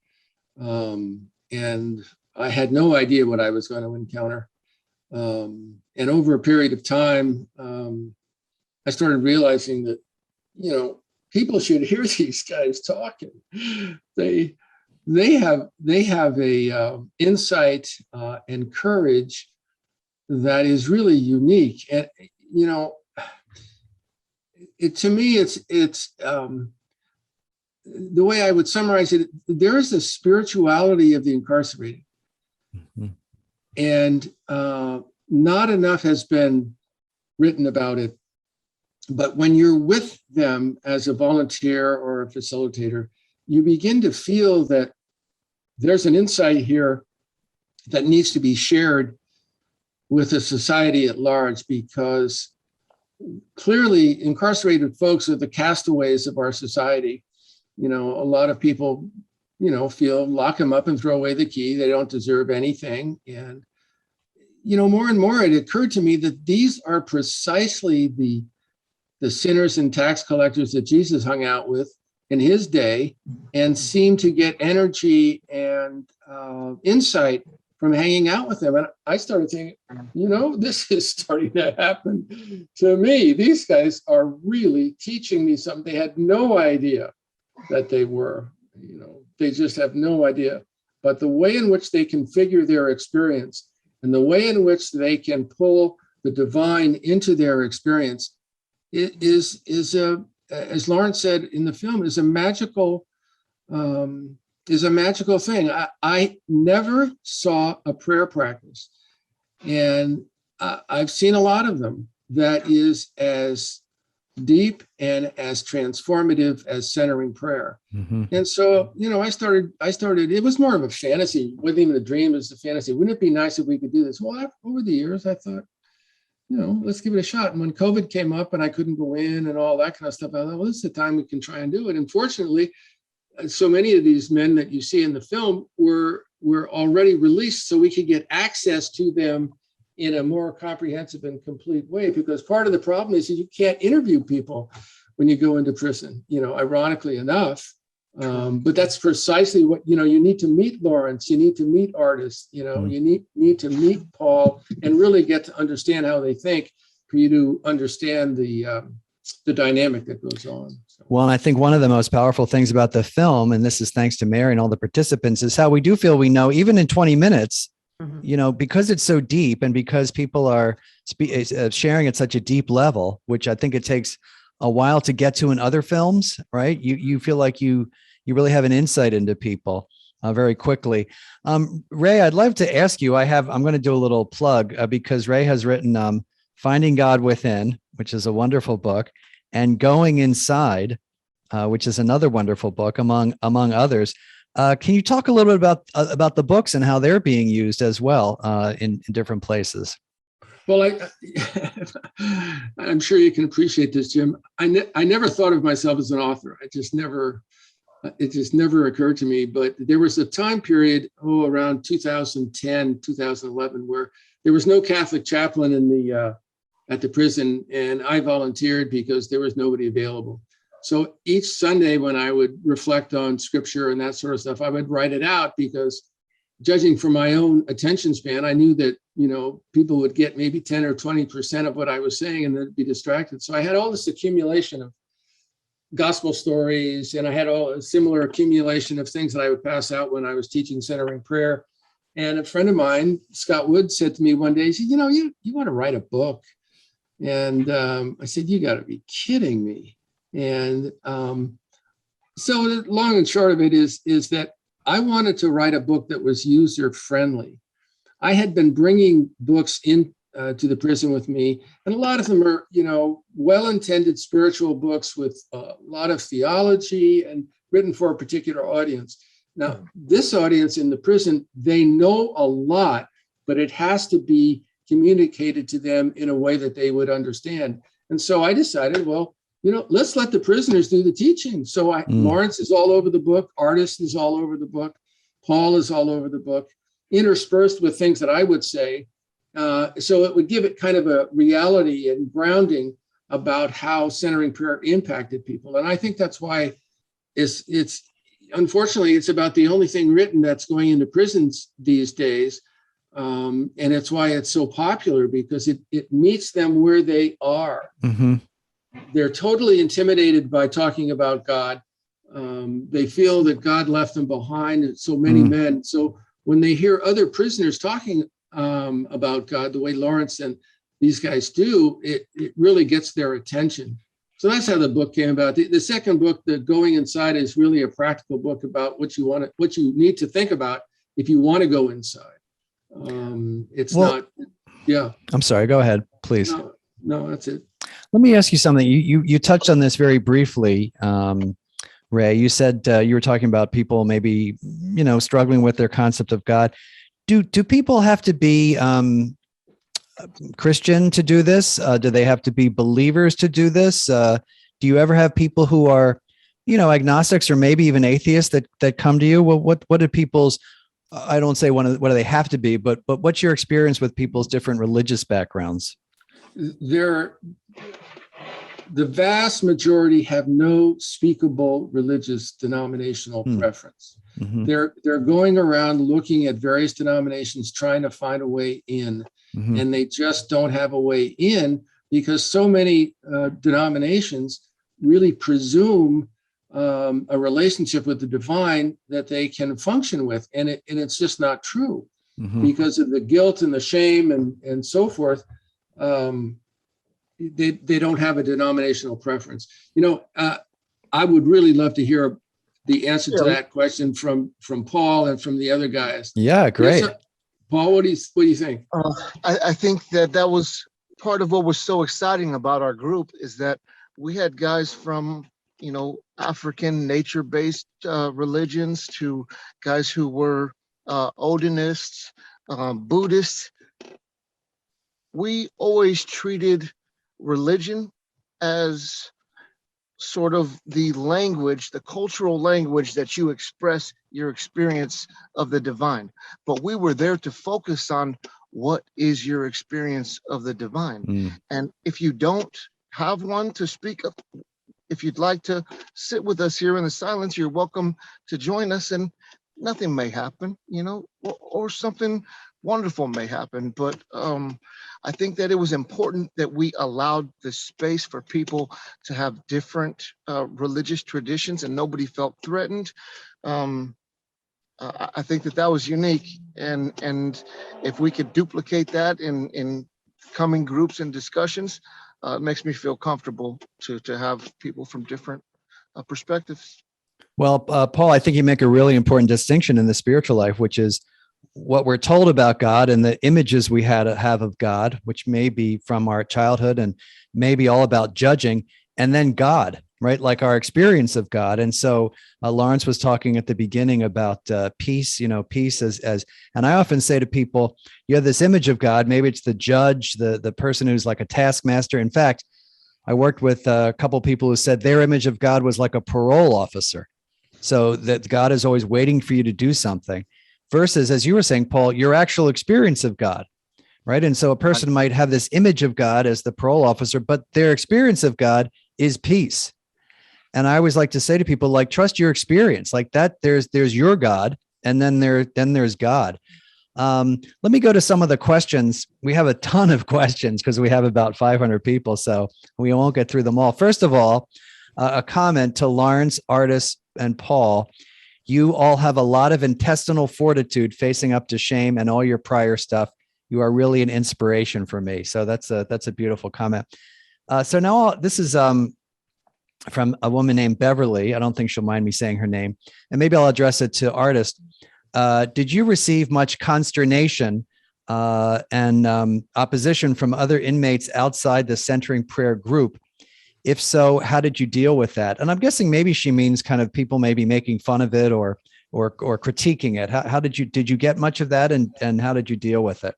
And I had no idea what I was going to encounter. And over a period of time, I started realizing that, people should hear these guys talking. They have a insight and courage that is really unique. And, to me, it's the way I would summarize it. There is a spirituality of the incarcerated, and not enough has been written about it. But when you're with them as a volunteer or a facilitator, you begin to feel that there's an insight here that needs to be shared with the society at large, because clearly incarcerated folks are the castaways of our society. A lot of people, feel lock them up and throw away the key. They don't deserve anything. And, more and more it occurred to me that these are precisely the sinners and tax collectors that Jesus hung out with in his day and seemed to get energy and insight from hanging out with them. And I started thinking, this is starting to happen to me. These guys are really teaching me something. They had no idea that they were, they just have no idea. But the way in which they configure their experience and the way in which they can pull the divine into their experience is as Lawrence said in the film, is a magical thing. I never saw a prayer practice, and I've seen a lot of them, that is as deep and as transformative as centering prayer. And so, I started, it was more of a fantasy, wasn't even a dream, it was a fantasy. Wouldn't it be nice if we could do this? Well, over the years, I thought, let's give it a shot. And when COVID came up and I couldn't go in and all that kind of stuff, I thought, well, this is the time we can try and do it. And fortunately, so many of these men that you see in the film were already released, so we could get access to them in a more comprehensive and complete way. Because part of the problem is that you can't interview people when you go into prison, ironically enough. But that's precisely what, you need to meet Lawrence, you need to meet artists, you need to meet Paul and really get to understand how they think for you to understand the dynamic that goes on. Well, and I think one of the most powerful things about the film, and this is thanks to Mary and all the participants, is how we do feel we know, even in 20 minutes, because it's so deep and because people are sharing at such a deep level, which I think it takes a while to get to in other films, right? You feel like you really have an insight into people very quickly. Ray, I'd love to ask you, I'm going to do a little plug because Ray has written Finding God Within, which is a wonderful book, and Going Inside, which is another wonderful book, among others. Can you talk a little bit about the books and how they're being used as well in different places? Well, I'm sure you can appreciate this, Jim. I never thought of myself as an author. It just never occurred to me. But there was a time period, around 2010, 2011, where there was no Catholic chaplain at the prison, and I volunteered because there was nobody available. So each Sunday when I would reflect on scripture and that sort of stuff, I would write it out, because judging from my own attention span, I knew that, people would get maybe 10 or 20% of what I was saying and then be distracted. So I had all this accumulation of gospel stories, and I had a similar accumulation of things that I would pass out when I was teaching centering prayer. And a friend of mine, Scott Wood, said to me one day, he said, you want to write a book? And I said, you got to be kidding me. And so the long and short of it is that I wanted to write a book that was user friendly. I had been bringing books in to the prison with me, and a lot of them are, well-intended spiritual books with a lot of theology and written for a particular audience. Now, this audience in the prison, they know a lot, but it has to be communicated to them in a way that they would understand. And so I decided, well, let's let the prisoners do the teaching. So Lawrence is all over the book. Artist is all over the book. Paul is all over the book, interspersed with things that I would say. So it would give it kind of a reality and grounding about how centering prayer impacted people. And I think that's why it's unfortunately, it's about the only thing written that's going into prisons these days. And it's why it's so popular, because it meets them where they are. Mm-hmm. They're totally intimidated by talking about God. They feel that God left them behind, so many men. So when they hear other prisoners talking about God the way Lawrence and these guys do, it really gets their attention. So that's how the book came about. The second book, The Going Inside, is really a practical book about what you need to think about if you want to go inside. I'm sorry, go ahead, please. No, that's it. Let me ask you something. You touched on this very briefly, Ray. You said you were talking about people maybe, struggling with their concept of God. Do people have to be Christian to do this? Do they have to be believers to do this? Do you ever have people who are, agnostics or maybe even atheists that come to you? Well, what do people's, I don't say what do they have to be, but what's your experience with people's different religious backgrounds? The vast majority have no speakable religious denominational preference. Mm-hmm. They're going around looking at various denominations, trying to find a way in, and they just don't have a way in, because so many denominations really presume a relationship with the divine that they can function with, and it's just not true, because of the guilt and the shame and so forth. They don't have a denominational preference. I would really love to hear the answer to that question from Paul and from the other guys. Yeah, great. Yes, Paul, what do you think? I think that was part of what was so exciting about our group, is that we had guys from, African nature-based religions to guys who were Odinists, Buddhists. We always treated religion as sort of the language, the cultural language that you express your experience of the divine. But we were there to focus on what is your experience of the divine. And if you don't have one to speak of, if you'd like to sit with us here in the silence, you're welcome to join us, and nothing may happen, or something wonderful may happen. But I think that it was important that we allowed the space for people to have different religious traditions, and nobody felt threatened. I think that was unique, and if we could duplicate that in coming groups and discussions, it makes me feel comfortable to have people from different perspectives. Well, Paul, I think you make a really important distinction in the spiritual life, which is what we're told about God and the images we have of God, which may be from our childhood and maybe all about judging, and then God. right? Like our experience of God. And so Lawrence was talking at the beginning about peace, peace and I often say to people, you have this image of God, maybe it's the judge, the person who's like a taskmaster. In fact, I worked with a couple people who said their image of God was like a parole officer. So that God is always waiting for you to do something versus, as you were saying, Paul, your actual experience of God. Right. And so a person might have this image of God as the parole officer, but their experience of God is peace. And I always like to say to people, like, trust your experience like that. There's your God. And then there's God. Let me go to some of the questions. We have a ton of questions because we have about 500 people. So we won't get through them all. First of all, a comment to Lawrence, Artis, and Paul. You all have a lot of intestinal fortitude facing up to shame and all your prior stuff. You are really an inspiration for me. So that's a beautiful comment. So now this is from a woman named Beverly. I don't think she'll mind me saying her name. And maybe I'll address it to Artis. Did you receive much consternation and opposition from other inmates outside the centering prayer group? If so, how did you deal with that? And I'm guessing maybe she means kind of people maybe making fun of it or critiquing it. How did you get much of that, and how did you deal with it?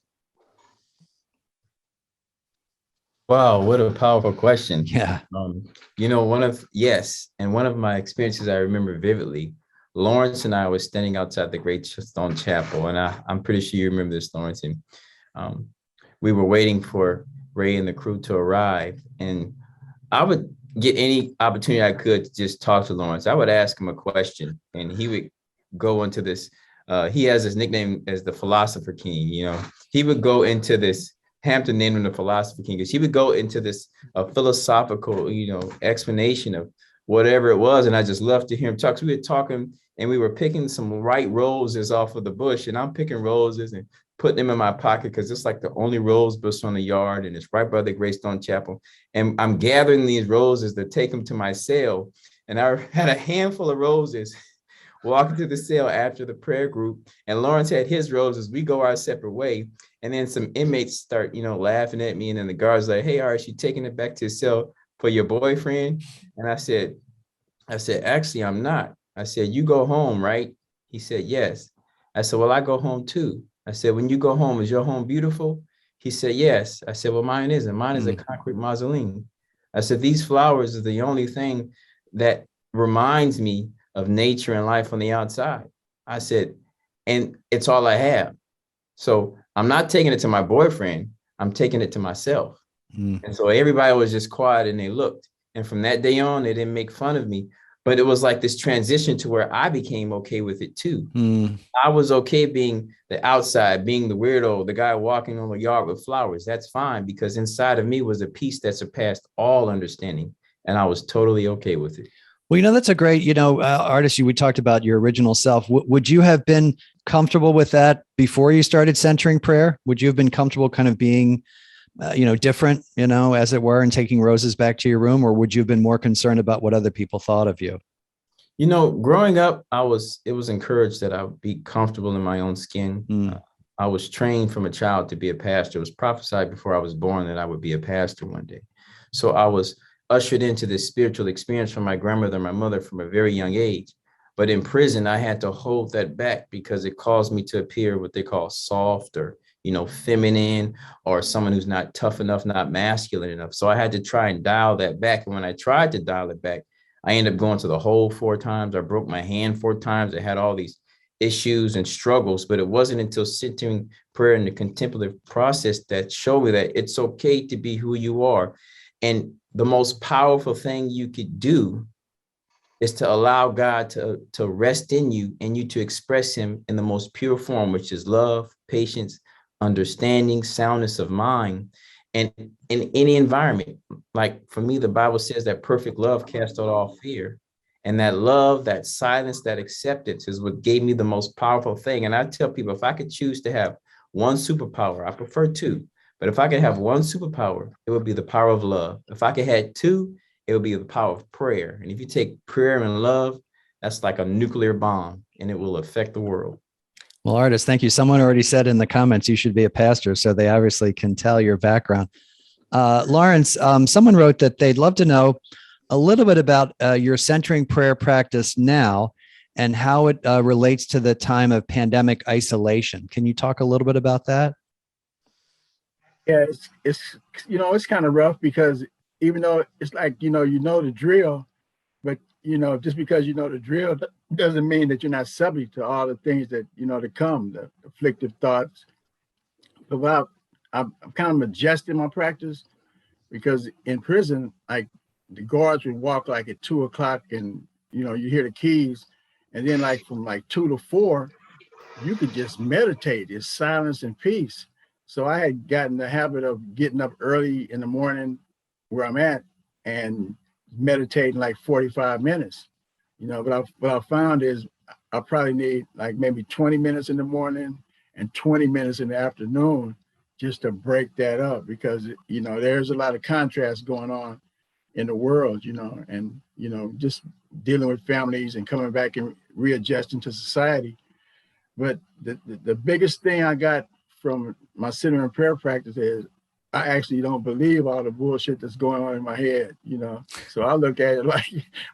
Wow, what a powerful question. Yeah. One of my experiences I remember vividly, Lawrence and I were standing outside the Great Stone Chapel, and I'm pretty sure you remember this, Lawrence. And we were waiting for Ray and the crew to arrive, and I would get any opportunity I could to just talk to Lawrence. I would ask him a question, and he would go into this. He has his nickname as the Philosopher King. He would go into this. Hampton named him the Philosopher King because he would go into this philosophical, explanation of whatever it was. And I just loved to hear him talk. So we were talking and we were picking some ripe roses off of the bush, and I'm picking roses and putting them in my pocket because it's like the only rose bush on the yard, and it's right by the Greystone Chapel. And I'm gathering these roses to take them to my cell. And I had a handful of roses walking to the cell after the prayer group, and Lawrence had his roses. We go our separate way. And then some inmates start, laughing at me. And then the guard's like, "Hey, are you taking it back to your cell for your boyfriend?" And I said, "Actually, I'm not." I said, "You go home, right?" He said, "Yes." I said, "Well, I go home too." I said, "When you go home, is your home beautiful?" He said, "Yes." I said, "Well, mine isn't. Mine is a concrete mausoleum." I said, "These flowers are the only thing that reminds me of nature and life on the outside." I said, "And it's all I have. So I'm not taking it to my boyfriend. I'm taking it to myself." And so everybody was just quiet and they looked. And from that day on, they didn't make fun of me. But it was like this transition to where I became okay with it too. I was okay being the outside, being the weirdo, the guy walking on the yard with flowers. That's fine, because inside of me was a peace that surpassed all understanding. And I was totally okay with it. Well, that's a great, Artis, we talked about your original self. Would you have been comfortable with that before you started centering prayer? Would you have been comfortable kind of being, different, as it were, and taking roses back to your room? Or would you have been more concerned about what other people thought of you? Growing up, it was encouraged that I would be comfortable in my own skin. I was trained from a child to be a pastor. It was prophesied before I was born that I would be a pastor one day. So I was ushered into this spiritual experience from my grandmother and my mother from a very young age. But in prison, I had to hold that back because it caused me to appear what they call soft or, feminine, or someone who's not tough enough, not masculine enough. So I had to try and dial that back. And when I tried to dial it back, I ended up going to the hole 4 times. I broke my hand 4 times. I had all these issues and struggles, but it wasn't until centering prayer and the contemplative process that showed me that it's okay to be who you are. And the most powerful thing you could do is to allow God to rest in you and you to express him in the most pure form, which is love, patience, understanding, soundness of mind, and in any environment. Like for me, the Bible says that perfect love casts out all fear. And that love, that silence, that acceptance is what gave me the most powerful thing. And I tell people, if I could choose to have one superpower, I prefer 2. But if I could have one superpower, it would be the power of love. If I could have 2, it would be the power of prayer. And if you take prayer and love, that's like a nuclear bomb, and it will affect the world. Well, Artis, thank you. Someone already said in the comments you should be a pastor, so they obviously can tell your background. Lawrence, someone wrote that they'd love to know a little bit about your centering prayer practice now and how it relates to the time of pandemic isolation. Can you talk a little bit about that? Yeah, it's kind of rough because even though it's like, you know the drill, but, just because you know the drill doesn't mean that you're not subject to all the things that, to come, the afflictive thoughts. But I'm kind of adjusting my practice because in prison, like the guards would walk like at 2 o'clock and, you hear the keys. And then like from like 2 to 4, you could just meditate. It's silence and peace. So I had gotten the habit of getting up early in the morning where I'm at and meditating like 45 minutes, but what I found is I probably need like maybe 20 minutes in the morning and 20 minutes in the afternoon just to break that up because, there's a lot of contrast going on in the world, and, just dealing with families and coming back and readjusting to society. But the biggest thing I got from my center and prayer practice is I actually don't believe all the bullshit that's going on in my head, So I look at it like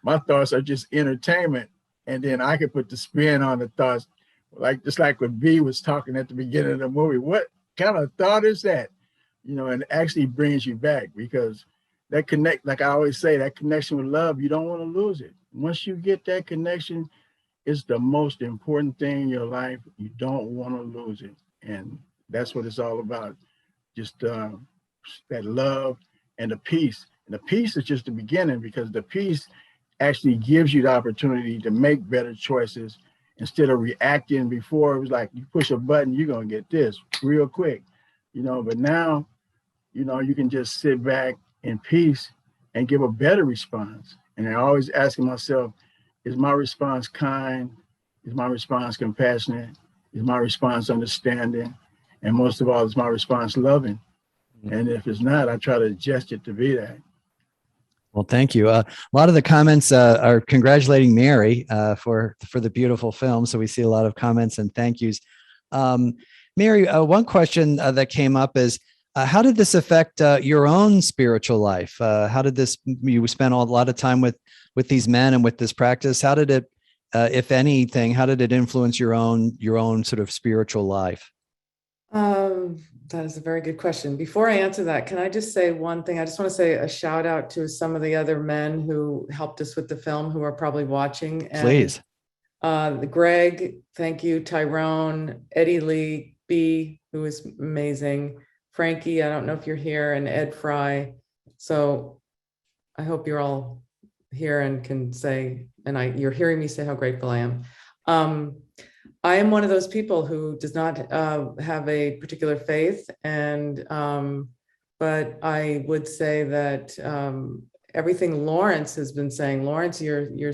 my thoughts are just entertainment. And then I can put the spin on the thoughts, just like when B was talking at the beginning of the movie. What kind of thought is that? And it actually brings you back because that like I always say, that connection with love, you don't want to lose it. Once you get that connection, it's the most important thing in your life. You don't want to lose it. And that's what it's all about. Just that love and the peace. And the peace is just the beginning because the peace actually gives you the opportunity to make better choices instead of reacting. Before it was like you push a button, you're going to get this real quick, but now, you can just sit back in peace and give a better response. And I'm always asking myself, is my response kind? Is my response compassionate? Is my response understanding? And most of all, is my response loving? And if it's not, I try to adjust it to be that. Well, thank you. A lot of the comments are congratulating Mary for the beautiful film. So we see a lot of comments and thank yous. Mary, one question that came up is, how did this affect your own spiritual life? How did this, you spent a lot of time with these men and with this practice. How did it, if anything, how did it influence your own sort of spiritual life? That is a very good question. Before I answer that, can I just say one thing? I just want to say a shout out to some of the other men who helped us with the film who are probably watching. And, please. Greg, thank you. Tyrone, Eddie Lee, B, who is amazing. Frankie, I don't know if you're here, and Ed Fry. So I hope you're all here and can say, and you're hearing me say how grateful I am. I am one of those people who does not have a particular faith, and but I would say that everything Lawrence has been saying, Lawrence, you're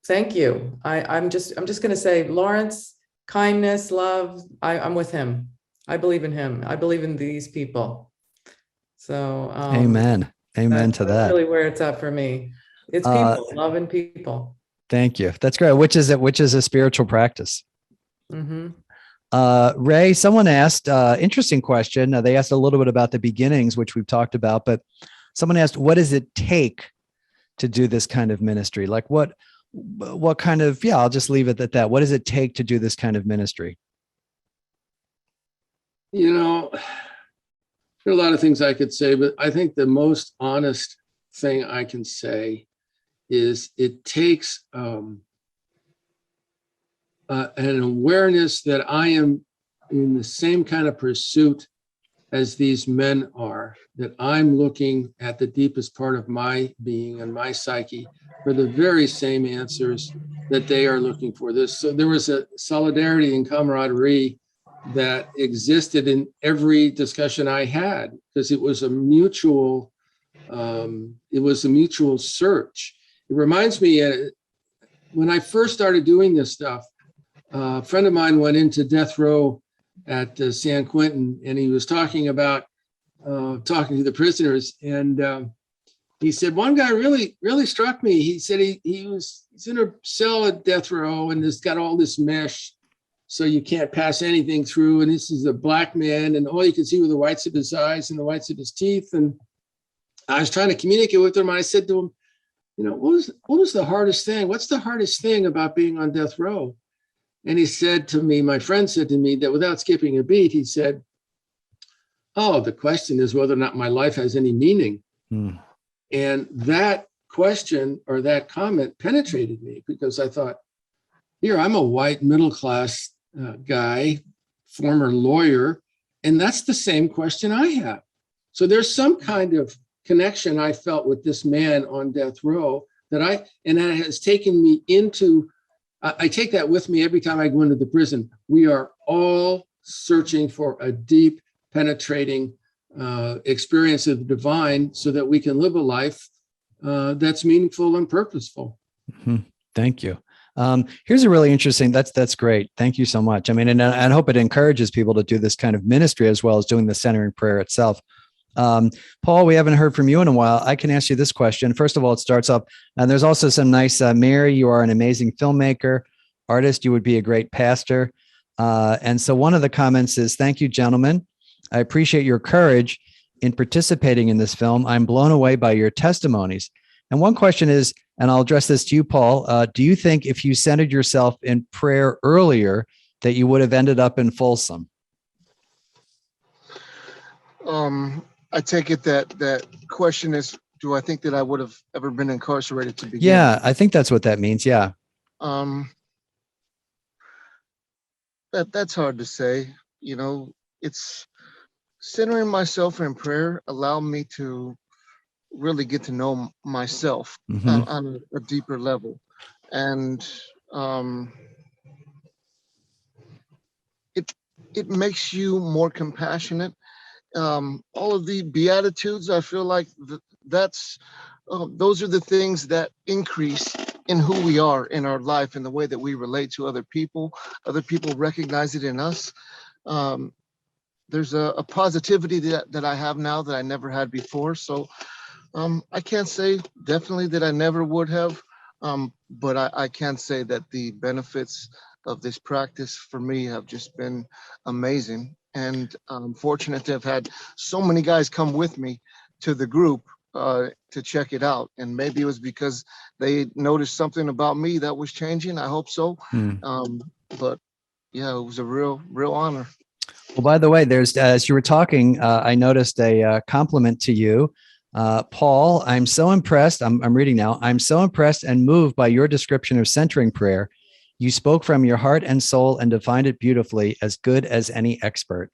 thank you. I'm just going to say, Lawrence, kindness, love. I'm with him. I believe in him. I believe in these people. So amen to that. That's really where it's at for me. It's people, loving people. Thank you. That's great. Which is a spiritual practice. Mm-hmm. Ray, someone asked, interesting question. They asked a little bit about the beginnings, which we've talked about, but someone asked, what does it take to do this kind of ministry? Like what kind of, I'll just leave it at that. What does it take to do this kind of ministry? There are a lot of things I could say, but I think the most honest thing I can say is it takes an awareness that I am in the same kind of pursuit as these men are, that I'm looking at the deepest part of my being and my psyche for the very same answers that they are looking for. So there was a solidarity and camaraderie that existed in every discussion I had, because it was a mutual search. It reminds me, when I first started doing this stuff, a friend of mine went into death row at San Quentin, and he was talking about talking to the prisoners, and he said one guy really struck me. He said he's in a cell at death row, and it's got all this mesh, so you can't pass anything through. And this is a black man, and all you can see were the whites of his eyes and the whites of his teeth. And I was trying to communicate with him. And I said to him, what was the hardest thing? What's the hardest thing about being on death row? And he said to me, my friend said to me that without skipping a beat, he said, oh, the question is whether or not my life has any meaning. And that question or that comment penetrated me because I thought, here, I'm a white middle-class guy, former lawyer, and that's the same question I have. So there's some kind of connection I felt with this man on death row that has taken me into, I take that with me every time I go into the prison. We are all searching for a deep, penetrating experience of the divine so that we can live a life that's meaningful and purposeful. Thank you. Here's a really interesting, that's great. Thank you so much. I mean, and I hope it encourages people to do this kind of ministry as well as doing the centering prayer itself. Paul, we haven't heard from you in a while. I can ask you this question. First of all, it starts up, and there's also some nice, Mary, you are an amazing filmmaker, artist, you would be a great pastor. And so one of the comments is, thank you, gentlemen. I appreciate your courage in participating in this film. I'm blown away by your testimonies. And one question is, and I'll address this to you, Paul, do you think if you centered yourself in prayer earlier that you would have ended up in Folsom? I take it that question is, do I think that I would have ever been incarcerated to begin? Yeah, I think that's what that means. Yeah. That's hard to say. It's centering myself in prayer allowed me to really get to know myself on a deeper level. And it makes you more compassionate. All of the Beatitudes, I feel like those are the things that increase in who we are in our life and the way that we relate to other people. Other people recognize it in us. There's a positivity that I have now that I never had before. So I can't say definitely that I never would have, but I can say that the benefits of this practice for me have just been amazing. And I'm fortunate to have had so many guys come with me to the group to check it out. And maybe it was because they noticed something about me that was changing. I hope so. But yeah, it was a real honor. Well, by the way, as you were talking, I noticed a compliment to you. Paul, I'm so impressed. I'm reading now. I'm so impressed and moved by your description of centering prayer. You spoke from your heart and soul and defined it beautifully, as good as any expert.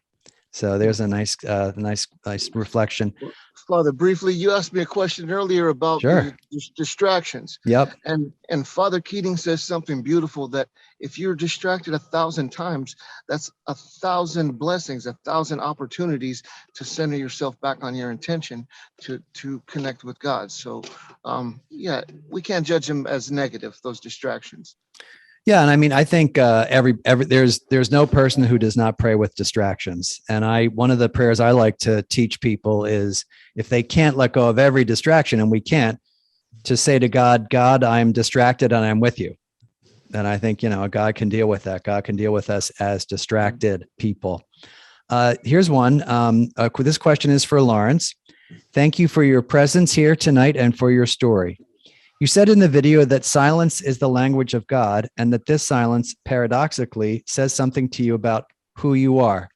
So there's a nice reflection. Father, briefly, you asked me a question earlier about the distractions. Yep. And Father Keating says something beautiful, that if you're distracted 1,000 times, that's 1,000 blessings, 1,000 opportunities to center yourself back on your intention to connect with God. So yeah, we can't judge them as negative, those distractions. Yeah, and I mean, I think there's no person who does not pray with distractions. And one of the prayers I like to teach people is, if they can't let go of every distraction, and we can't, to say to God, God, I'm distracted and I'm with you. And I think, God can deal with that. God can deal with us as distracted people. Here's one. This question is for Lawrence. Thank you for your presence here tonight and for your story. You said in the video that silence is the language of God, and that this silence, paradoxically, says something to you about who you are.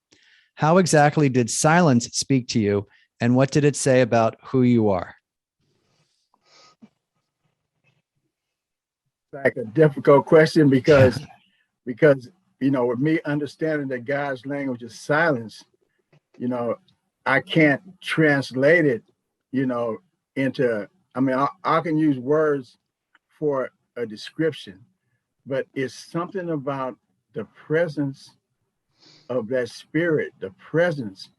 How exactly did silence speak to you, and what did it say about who you are? Like a difficult question because with me understanding that God's language is silence, I can't translate it, into. I mean, I can use words for a description, but it's something about the presence of that spirit, the presence.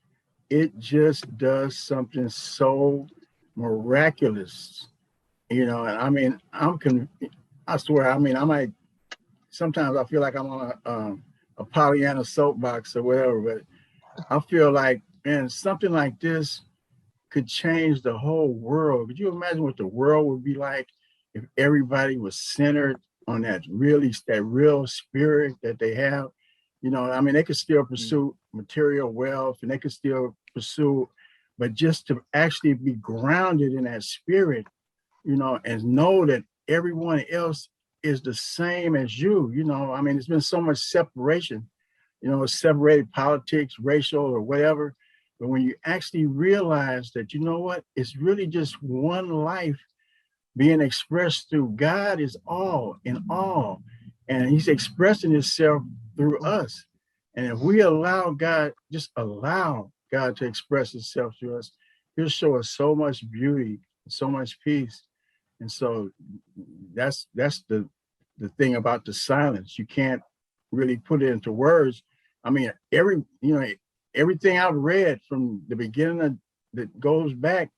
It just does something so miraculous, and I mean, I swear, I mean, sometimes I feel like I'm on a Pollyanna soapbox or whatever, but I feel like, man, something like this could change the whole world. Could you imagine what the world would be like if everybody was centered on that real spirit that they have? I mean, they could still pursue material wealth, and they could still pursue, but just to actually be grounded in that spirit, and know that everyone else is the same as you. I mean, there's been so much separation, separated politics, racial or whatever. But when you actually realize that, you know what, it's really just one life being expressed through God is all in all. And he's expressing himself through us. And if we allow God, just allow God to express himself through us, he'll show us so much beauty, so much peace. And so that's the thing about the silence. You can't really put it into words. I mean, everything I've read from the beginning that goes back,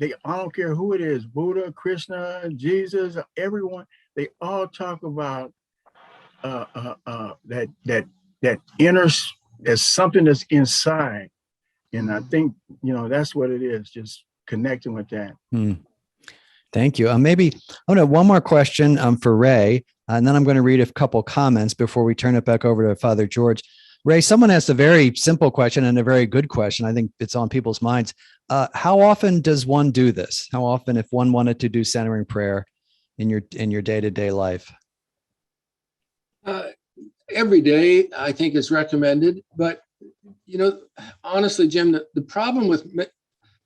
I don't care who it is, Buddha, Krishna, Jesus, everyone, they all talk about that inner, there's something that's inside. And I think, that's what it is, just connecting with that. Thank you. Maybe I have one more question for Ray, and then I'm going to read a couple comments before we turn it back over to Father George. Ray, someone asked a very simple question and a very good question. I think it's on people's minds. How often does one do this? How often, if one wanted to do centering prayer in your day-to-day life? Every day, I think, is recommended. But, honestly, Jim, the problem with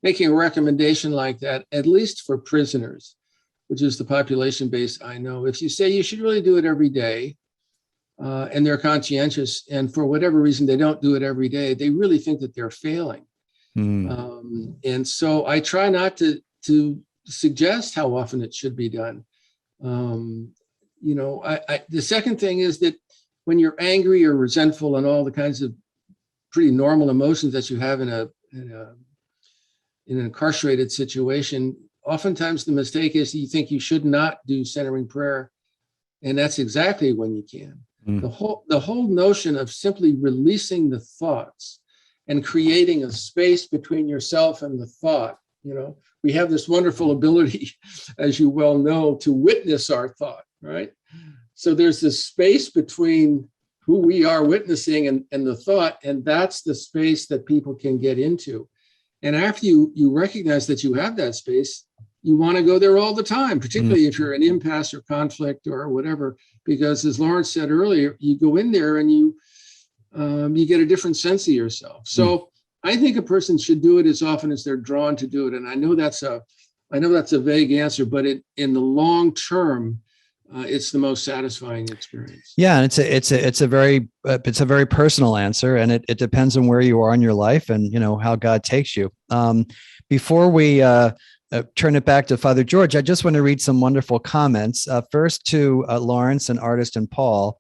making a recommendation like that, at least for prisoners, which is the population base I know, if you say you should really do it every day, and they're conscientious, and for whatever reason they don't do it every day, they really think that they're failing. And so I try not to suggest how often it should be done. The second thing is that when you're angry or resentful and all the kinds of pretty normal emotions that you have in an incarcerated situation, oftentimes the mistake is you think you should not do centering prayer, and that's exactly when you can. The whole notion of simply releasing the thoughts and creating a space between yourself and the thought. We have this wonderful ability, as you well know, to witness our thought, right? So there's this space between who we are witnessing and the thought, and that's the space that people can get into. And after you recognize that you have that space, you want to go there all the time, particularly if you're in impasse or conflict or whatever, because as Lawrence said earlier, you go in there and you get a different sense of yourself. So I think a person should do it as often as they're drawn to do it. And I know that's a vague answer, but in the long term, it's the most satisfying experience. Yeah, and it's a very personal answer, and it depends on where you are in your life and how God takes you. Before we turn it back to Father George, I just want to read some wonderful comments. First to Lawrence and Artist and Paul.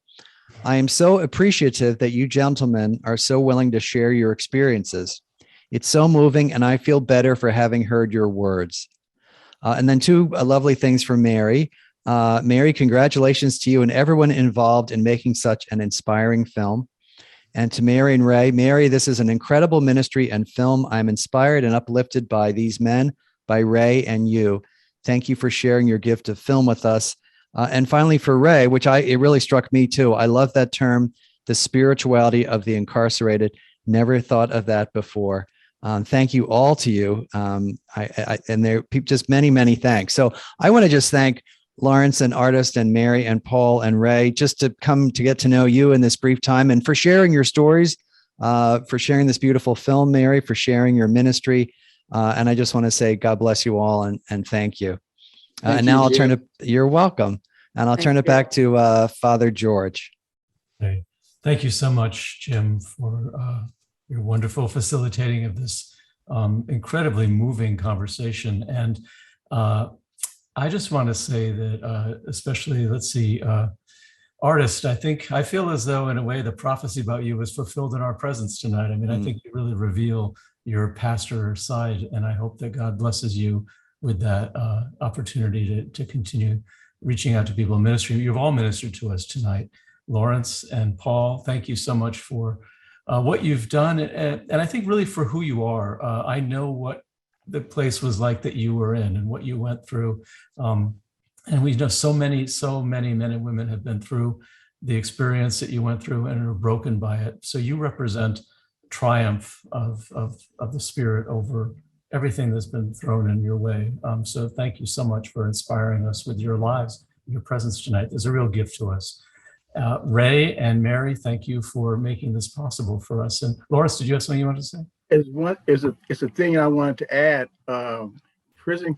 I am so appreciative that you gentlemen are so willing to share your experiences. It's so moving, and I feel better for having heard your words. And then two lovely things from Mary. Mary, congratulations to you and everyone involved in making such an inspiring film. And to Mary and Ray, Mary, this is an incredible ministry and film. I'm inspired and uplifted by these men, by Ray and you. Thank you for sharing your gift of film with us. And finally for Ray, which it really struck me too. I love that term, the spirituality of the incarcerated. Never thought of that before. Thank you all to you. And there just many, many thanks. So I want to just thank Lawrence and Artist and Mary and Paul and Ray, just to come to get to know you in this brief time, and for sharing your stories, for sharing this beautiful film, Mary, for sharing your ministry. And I just want to say, God bless you all and thank you. And now I'll turn it, you're welcome. And I'll turn it back to Father George. Okay. Thank you so much, Jim, for your wonderful facilitating of this incredibly moving conversation. And I just want to say that, especially, let's see, Artist, I feel as though in a way the prophecy about you was fulfilled in our presence tonight. I mean, I think you really reveal your pastor side, and I hope that God blesses you with that opportunity to continue reaching out to people in ministry. You've all ministered to us tonight. Lawrence and Paul, thank you so much for what you've done, and I think really for who you are. I know what the place was like that you were in and what you went through. And we know so many men and women have been through the experience that you went through and are broken by it. So you represent triumph of the spirit over everything that's been thrown in your way. So thank you so much for inspiring us with your lives, your presence tonight. It's a real gift to us. Ray and Mary, thank you for making this possible for us. And Loris, did you have something you wanted to say? It's a thing I wanted to add. Prison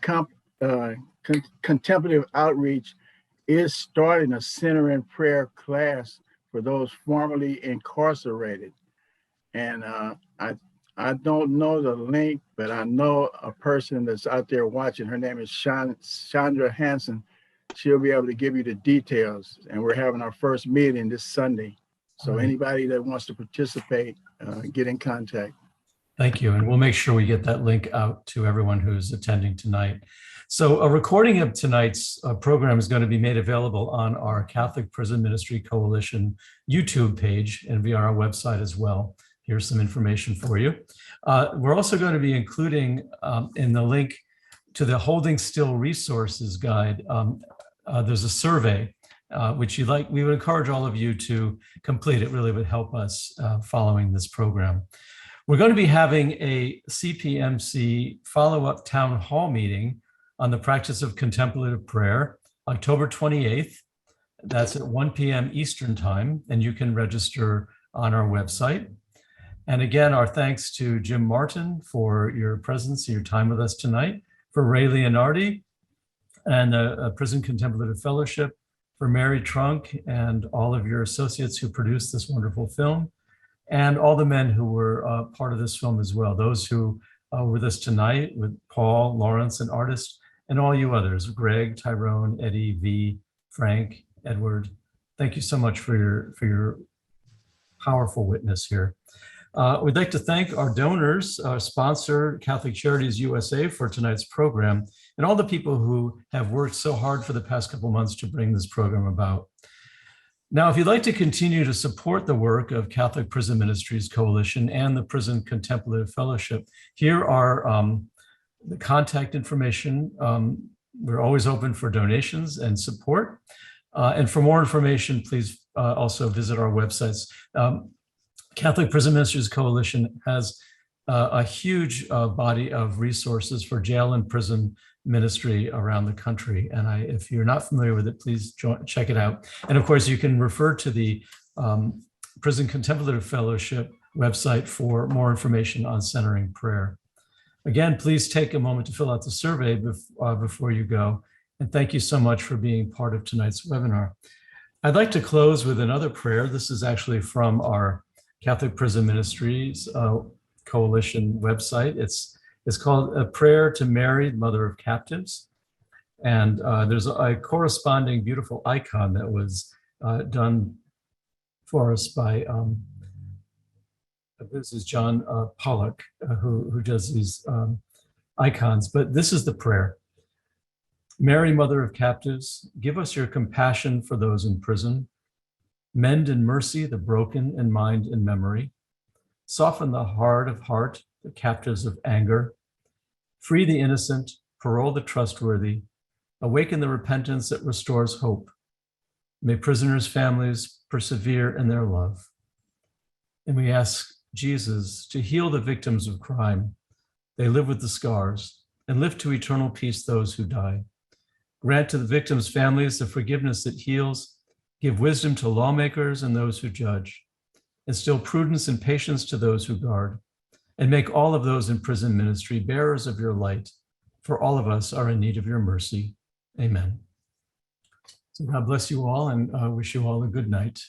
contemplative outreach is starting a center in prayer class for those formerly incarcerated. And I don't know the link, but I know a person that's out there watching. Her name is Chandra Hansen. She'll be able to give you the details. And we're having our first meeting this Sunday. So anybody that wants to participate, get in contact. Thank you. And we'll make sure we get that link out to everyone who's attending tonight. So a recording of tonight's program is going to be made available on our Catholic Prison Ministry Coalition YouTube page and via our website as well. Here's some information for you. We're also going to be including in the link to the Holding Still Resources Guide. There's a survey which we would encourage all of you to complete. It really would help us following this program. We're going to be having a CPMC follow-up town hall meeting on the practice of contemplative prayer, October 28th. That's at 1 p.m. Eastern time, and you can register on our website. And again, our thanks to Jim Martin for your presence and your time with us tonight, for Ray Leonardi and the Prison Contemplative Fellowship, for Mary Trunk and all of your associates who produced this wonderful film, and all the men who were part of this film as well, those who were with us tonight with Paul, Lawrence, and artists, and all you others, Greg, Tyrone, Eddie, V, Frank, Edward. Thank you so much for your powerful witness here. We'd like to thank our donors, our sponsor, Catholic Charities USA, for tonight's program, and all the people who have worked so hard for the past couple months to bring this program about. Now, if you'd like to continue to support the work of Catholic Prison Ministries Coalition and the Prison Contemplative Fellowship, here are the contact information. We're always open for donations and support. And for more information, please also visit our websites. Catholic Prison Ministries Coalition has a huge body of resources for jail and prison ministry around the country. And if you're not familiar with it, please check it out. And of course, you can refer to the Prison Contemplative Fellowship website for more information on centering prayer. Again, please take a moment to fill out the survey before you go. And thank you so much for being part of tonight's webinar. I'd like to close with another prayer. This is actually from our Catholic Prison Ministries Coalition website. It's called A Prayer to Mary, Mother of Captives. And there's a corresponding beautiful icon that was done for us by, this is John Pollock, who does these icons, but this is the prayer. Mary, Mother of Captives, give us your compassion for those in prison. Mend in mercy the broken in mind and memory. Soften the hard of heart, the captives of anger. Free the innocent, parole the trustworthy. Awaken the repentance that restores hope. May prisoners' families persevere in their love. And we ask Jesus to heal the victims of crime. They live with the scars, and lift to eternal peace those who die. Grant to the victims' families the forgiveness that heals. Give wisdom to lawmakers and those who judge. Instill prudence and patience to those who guard. And make all of those in prison ministry bearers of your light, for all of us are in need of your mercy. Amen. So God bless you all, and wish you all a good night.